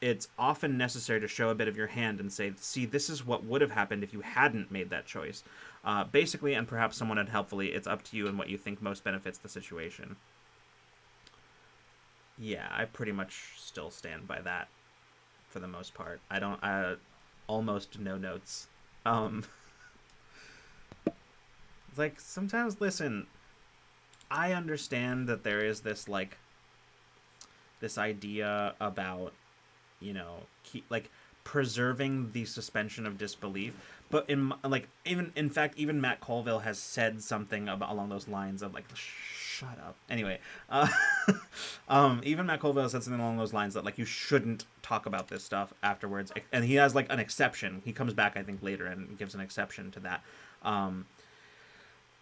it's often necessary to show a bit of your hand and say, see, this is what would have happened if you hadn't made that choice. Basically, and perhaps somewhat unhelpfully, it's up to you and what you think most benefits the situation. Yeah, I pretty much still stand by that for the most part. Almost no notes. It's like, sometimes, listen, I understand that there is this, like, this idea about, preserving the suspension of disbelief, but even Matt Colville has said something along those lines of like, shut up. Anyway, even Matt Colville said something along those lines that like you shouldn't talk about this stuff afterwards, and he has like an exception. He comes back, I think, later and gives an exception to that.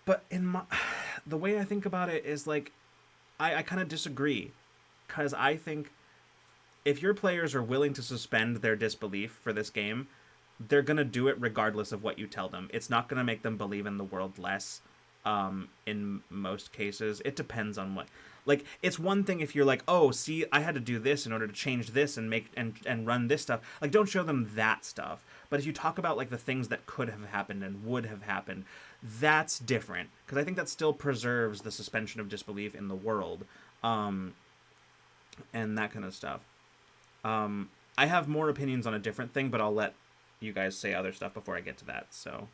But the way I think about it is like, I kind of disagree, because I think if your players are willing to suspend their disbelief for this game, they're going to do it regardless of what you tell them. It's not going to make them believe in the world less, in most cases. It depends on what... Like, it's one thing if you're like, oh, see, I had to do this in order to change this and make and run this stuff. Like, don't show them that stuff. But if you talk about, like, the things that could have happened and would have happened, that's different. Because I think that still preserves the suspension of disbelief in the world. And that kind of stuff. I have more opinions on a different thing, but I'll let you guys say other stuff before I get to that. So,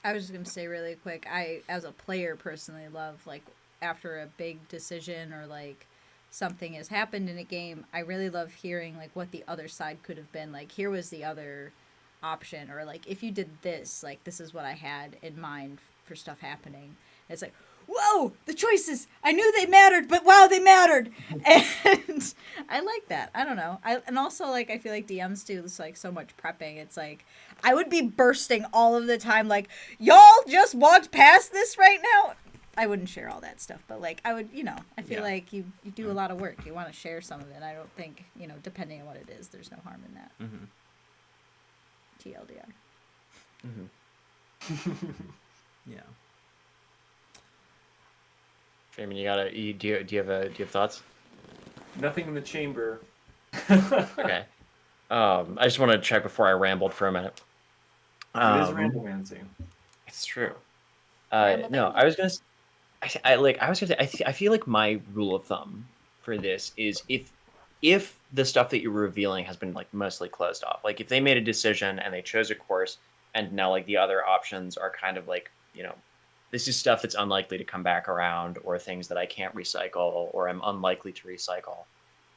I was just gonna say really quick, I, as a player, personally love, like, after a big decision or like something has happened in a game, I really love hearing like what the other side could have been. Like, here was the other option, or like, if you did this, like, this is what I had in mind for stuff happening. It's like, whoa, the choices. I knew they mattered, but wow, they mattered. And I like that. I don't know. And also, like, I feel like DMs do this, like, so much prepping. It's like, I would be bursting all of the time, like, y'all just walked past this right now. I wouldn't share all that stuff, but, like, I would, I feel like you do a lot of work. You want to share some of it. I don't think, depending on what it is, there's no harm in that. TLDR. Yeah. I mean, do you have thoughts? Nothing in the chamber. Okay. I just want to check before I rambled for a minute. It is Ramblemancy. It's true. No, I was gonna. I feel like my rule of thumb for this is if the stuff that you're revealing has been like mostly closed off, like if they made a decision and they chose a course, and now like the other options are kind of like this is stuff that's unlikely to come back around, or things that I can't recycle, or I'm unlikely to recycle,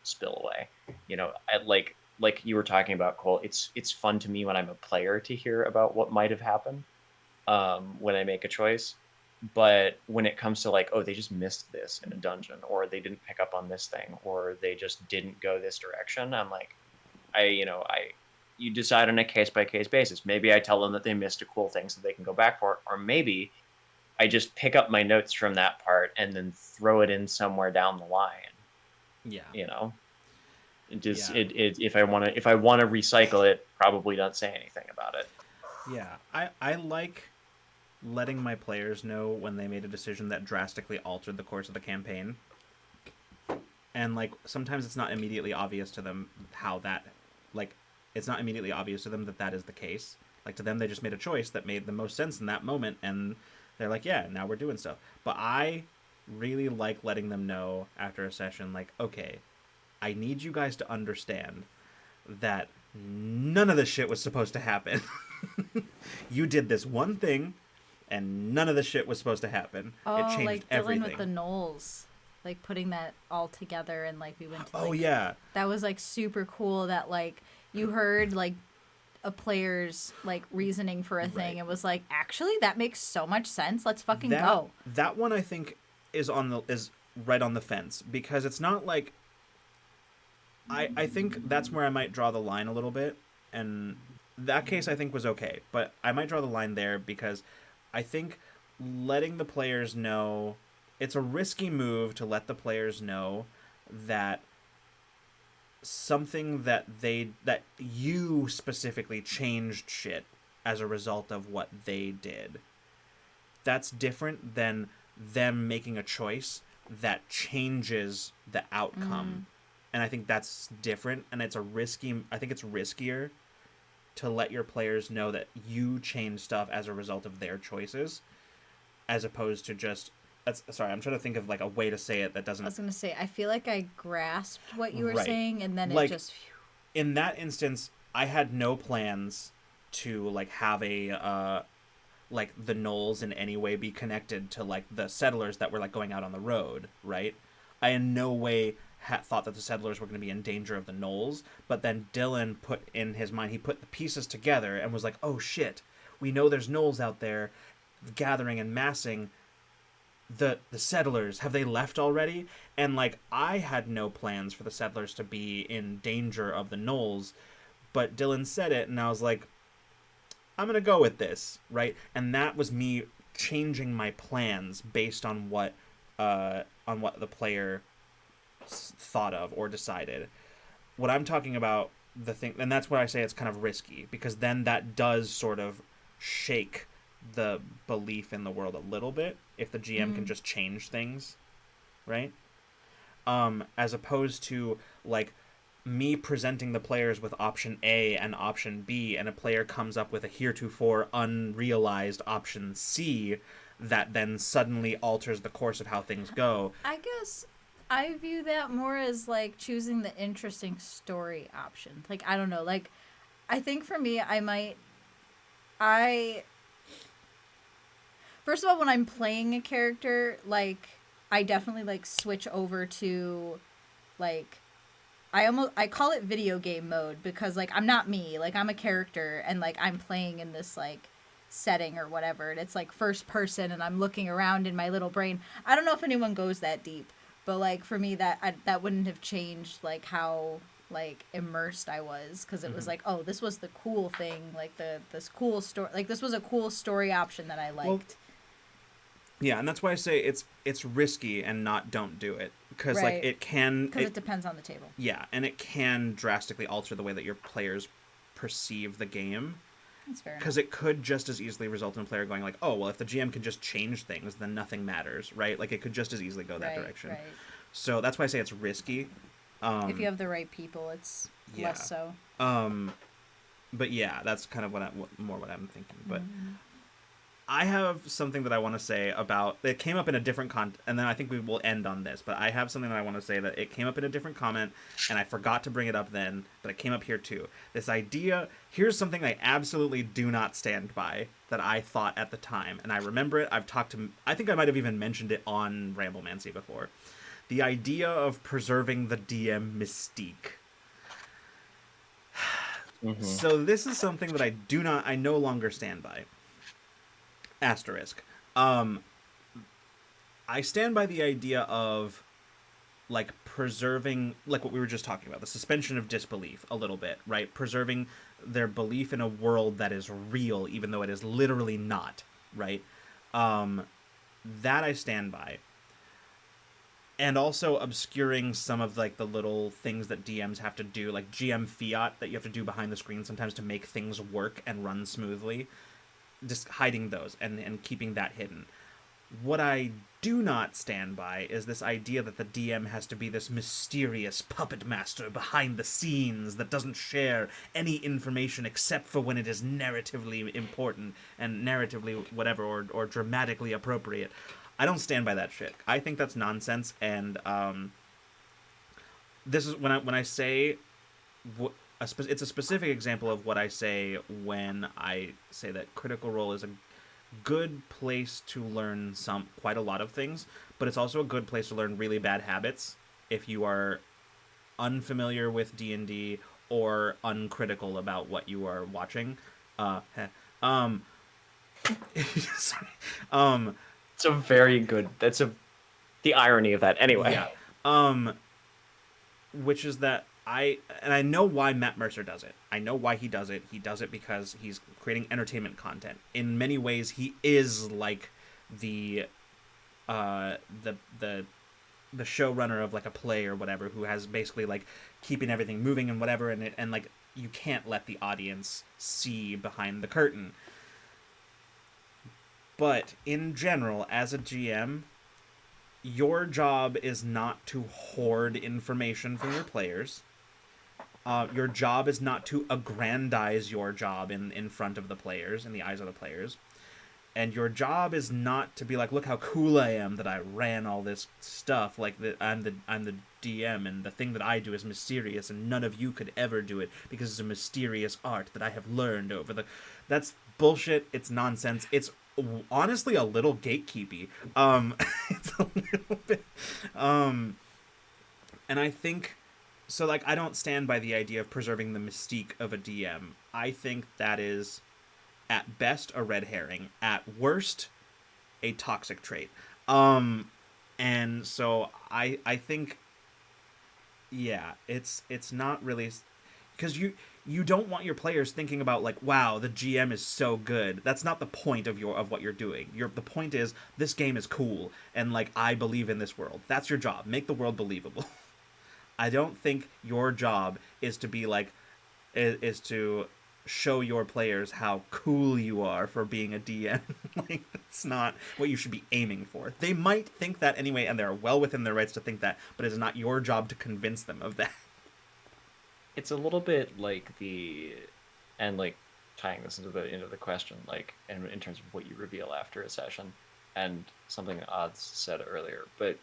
spill away. I like you were talking about, Cole. It's fun to me when I'm a player to hear about what might have happened when I make a choice. But when it comes to like, oh, they just missed this in a dungeon, or they didn't pick up on this thing, or they just didn't go this direction, I'm like, you decide on a case by case basis. Maybe I tell them that they missed a cool thing so they can go back for it, or maybe I just pick up my notes from that part and then throw it in somewhere down the line. Yeah. If I want to recycle it, probably don't say anything about it. Yeah. I like letting my players know when they made a decision that drastically altered the course of the campaign. And like sometimes it's not immediately obvious to them it's not immediately obvious to them that is the case. Like to them, they just made a choice that made the most sense in that moment, and they're like, yeah, now we're doing stuff. But I really like letting them know after a session, like, okay, I need you guys to understand that none of this shit was supposed to happen. You did this one thing, and none of the shit was supposed to happen. Oh, it changed like everything. dealing with the gnolls. Like putting that all together, and like we went to Oh yeah. That was like super cool that like you heard like a player's like reasoning for a thing and was like, actually that makes so much sense. Let's fucking go. That one I think is right on the fence, because it's not like I think that's where I might draw the line a little bit, and that case I think was okay, but I might draw the line there because I think letting the players know, it's a risky move to let the players know that something that you specifically changed shit as a result of what they did. That's different than them making a choice that changes the outcome. And I think that's different, and I think it's riskier to let your players know that you change stuff as a result of their choices, as opposed to just... Sorry, I'm trying to think of like a way to say it that doesn't... I was going to say, I feel like I grasped what you were saying, and then like, it just... In that instance, I had no plans to like have a... like the gnolls in any way be connected to like the settlers that were like going out on the road, right? I in no way thought that the settlers were going to be in danger of the gnolls, but then Dylan put in his mind, he put the pieces together and was like, oh shit, we know there's gnolls out there gathering and massing. The settlers, have they left already? And like, I had no plans for the settlers to be in danger of the gnolls, but Dylan said it, and I was like, I'm gonna go with this, right? And that was me changing my plans based on what the player thought of or decided. What I'm talking about, the thing, and that's why I say it's kind of risky, because then that does sort of shake the belief in the world a little bit if the GM can just change things, right? As opposed to like me presenting the players with option A and option B, and a player comes up with a heretofore unrealized option C that then suddenly alters the course of how things go. I guess I view that more as like choosing the interesting story option. Like, I don't know, like I think for me first of all, when I'm playing a character, like I definitely like switch over to like I call it video game mode, because like I'm not me, like I'm a character, and like I'm playing in this like setting or whatever, and it's like first person and I'm looking around in my little brain. I don't know if anyone goes that deep, but like for me that wouldn't have changed like how like immersed I was, because it was like, oh, this was the cool thing, like this cool story, like this was a cool story option that I liked. Well, yeah, and that's why I say it's risky and not don't do it, because Right. like it can, Because it depends on the table. yeah, and it can drastically alter the way that your players perceive the game. That's fair. Because it could just as easily result in a player going like, oh, well, if the GM can just change things, then nothing matters, right? Like it could just as easily go that direction. Right. So that's why I say it's risky. If you have the right people, it's less so. But yeah, that's kind of what I'm thinking. But I have something that I want to say about it. Came up in a different and then I think we will end on this. But I have something that I want to say that it came up in a different comment, and I forgot to bring it up then, but it came up here too. This idea. Here's something I absolutely do not stand by that I thought at the time, and I remember it. I think I might have even mentioned it on Ramblemancy before. The idea of preserving the DM mystique. So this is something that I no longer stand by. Asterisk. I stand by the idea of like preserving, like what we were just talking about, the suspension of disbelief a little bit, right? Preserving their belief in a world that is real, even though it is literally not, right? That I stand by. And also obscuring some of like the little things that DMs have to do, like GM fiat that you have to do behind the screen sometimes to make things work and run smoothly. Just hiding those and keeping that hidden. What I do not stand by is this idea that the DM has to be this mysterious puppet master behind the scenes that doesn't share any information except for when it is narratively important and narratively whatever or dramatically appropriate. I don't stand by that shit. I think that's nonsense, and this is when I say it's a specific example of what I say when I say that Critical Role is a good place to learn quite a lot of things, but it's also a good place to learn really bad habits if you are unfamiliar with D&D or uncritical about what you are watching. Sorry. It's a very good. The irony of that. Anyway. Yeah. Which is that I know why Matt Mercer does it. I know why he does it. He does it because he's creating entertainment content. In many ways, he is like the showrunner of like a play or whatever, who has basically like keeping everything moving and whatever, and like you can't let the audience see behind the curtain. But in general, as a GM, your job is not to hoard information from your players. Your job is not to aggrandize your job in front of the players, in the eyes of the players. And your job is not to be like, look how cool I am that I ran all this stuff. Like I'm the DM, and the thing that I do is mysterious, and none of you could ever do it because it's a mysterious art that I have learned over the. That's bullshit. It's nonsense. It's honestly a little gatekeepy. It's a little bit. And I think so. Like, I don't stand by the idea of preserving the mystique of a DM. I think that is, at best, a red herring. At worst, a toxic trait. And so I think, yeah, it's not really, because you don't want your players thinking about like, wow, the GM is so good. That's not the point of what you're doing. The point is, this game is cool and like I believe in this world. That's your job. Make the world believable. I don't think your job is to be like is to show your players how cool you are for being a DM. Like, that's not what you should be aiming for. They might think that anyway, and they're well within their rights to think that, but it's not your job to convince them of that. It's a little bit like and like tying this into the question, like in terms of what you reveal after a session, and something Odds said earlier, but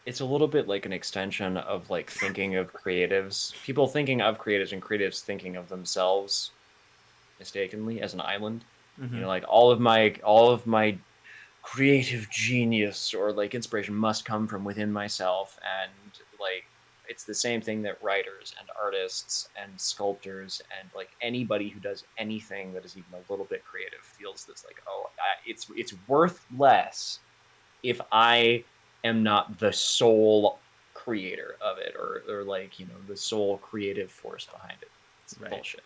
it's a little bit like an extension of like thinking of creatives, people thinking of creatives, and creatives thinking of themselves mistakenly as an island. Mm-hmm. You know, like all of my creative genius or like inspiration must come from within myself, and like It's the same thing that writers and artists and sculptors and like anybody who does anything that is even a little bit creative feels this like, oh, it's worth less if I am not the sole creator of it, or like, you know, the sole creative force behind it. It's Right. bullshit.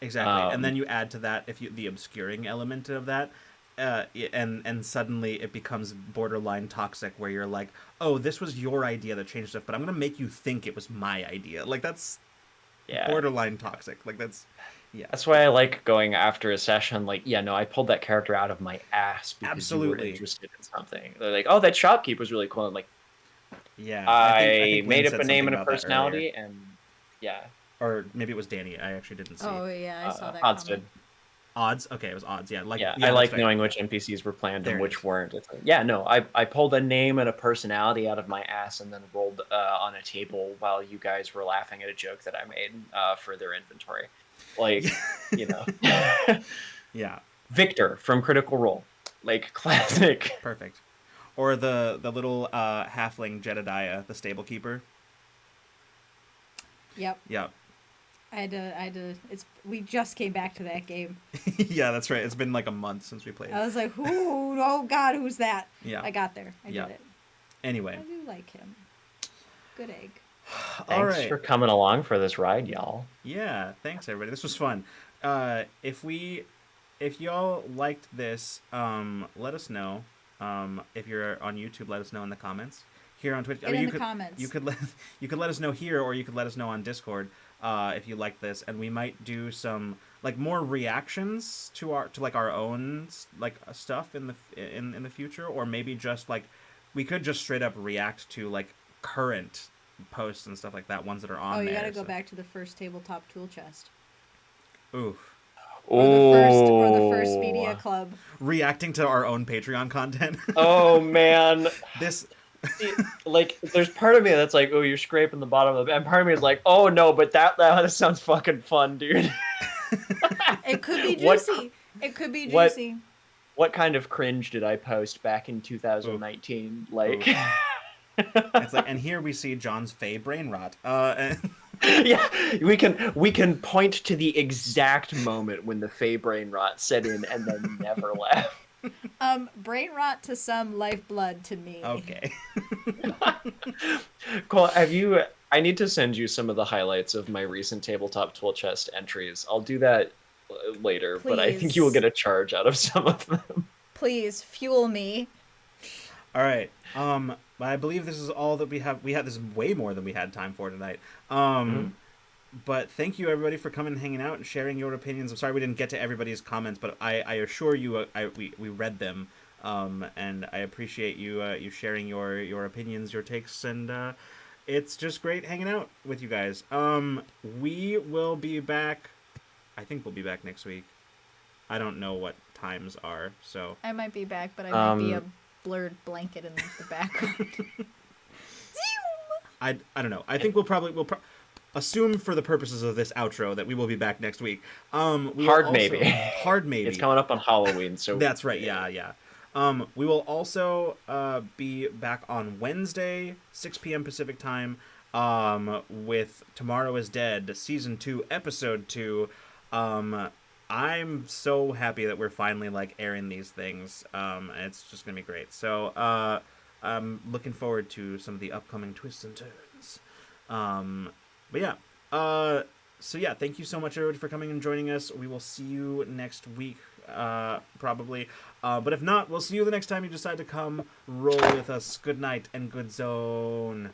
Exactly, and then you add to that the obscuring element of that, and suddenly it becomes borderline toxic, where you're like, oh, this was your idea that changed stuff, but I'm gonna make you think it was my idea. Like that's borderline toxic. Like that's That's why I like going after a session. Like, yeah, no, I pulled that character out of my ass because you were interested in something. They're like, oh, that shopkeeper's really cool. I'm like, yeah, I think made Lynn up said a name something and a about that earlier. personality, and yeah. Or maybe it was Danny. I actually didn't see. Oh yeah, I saw that Odds comment. Odds? Okay, it was odds. Yeah, like I like right. knowing which NPCs were planned There and it which is. weren't. It's like, yeah, no, I pulled a name and a personality out of my ass and then rolled on a table while you guys were laughing at a joke that I made for their inventory. Like, you know. Yeah. Victor from Critical Role. Like, classic. Perfect. Or the little halfling Jedediah, the stable keeper. Yep. Yep. I had to. We just came back to that game. Yeah, that's right. It's been like a month since we played. I was like, "Who? Oh God, who's that?" Yeah. I got there. I did it. Anyway. I do like him. Good egg. Thanks for coming along for this ride, y'all. Yeah, thanks everybody. This was fun. If y'all liked this, let us know. If you're on YouTube, let us know in the comments. Here on Twitch, comments. You could let us know here, or you could let us know on Discord if you like this, and we might do some like more reactions to our own like stuff in the future, or maybe just like we could just straight up react to like current posts and stuff like that, ones that are on there. Oh, you gotta go back to the first tabletop tool chest. Oof. Or the first media club. Reacting to our own Patreon content. Oh man. This like there's part of me that's like, oh, you're scraping the bottom of it, and part of me is like, oh no, but that sounds fucking fun, dude. It could be juicy. It could be juicy. What kind of cringe did I post back in 2019? Ooh. Like it's like, and here we see John's Fey brain rot. Yeah, we can point to the exact moment when the Fey brain rot set in and then never left. Brain rot to some, lifeblood to me. Okay. Cool. I need to send you some of the highlights of my recent tabletop tool chest entries. I'll do that later, Please. But I think you will get a charge out of some of them. Please fuel me. All right. I believe this is all that we have. This is way more than we had time for tonight. But thank you everybody for coming and hanging out and sharing your opinions. I'm sorry we didn't get to everybody's comments, but I assure you we read them, and I appreciate you sharing your opinions, your takes, and it's just great hanging out with you guys. We will be back. I think we'll be back next week. I don't know what times are, so I might be back, but I might be a blurred blanket in the background. I don't know. I think we'll assume for the purposes of this outro that we will be back next week. Hard maybe. It's coming up on Halloween, so that's right. Yeah. We will also be back on Wednesday, 6 p.m. Pacific time, with Tomorrow is Dead, Season 2, Episode 2. I'm so happy that we're finally like airing these things. It's just gonna be great. So I'm looking forward to some of the upcoming twists and turns. But yeah. So yeah, thank you so much everybody for coming and joining us. We will see you next week, probably. But if not, we'll see you the next time you decide to come roll with us. Good night and good zone.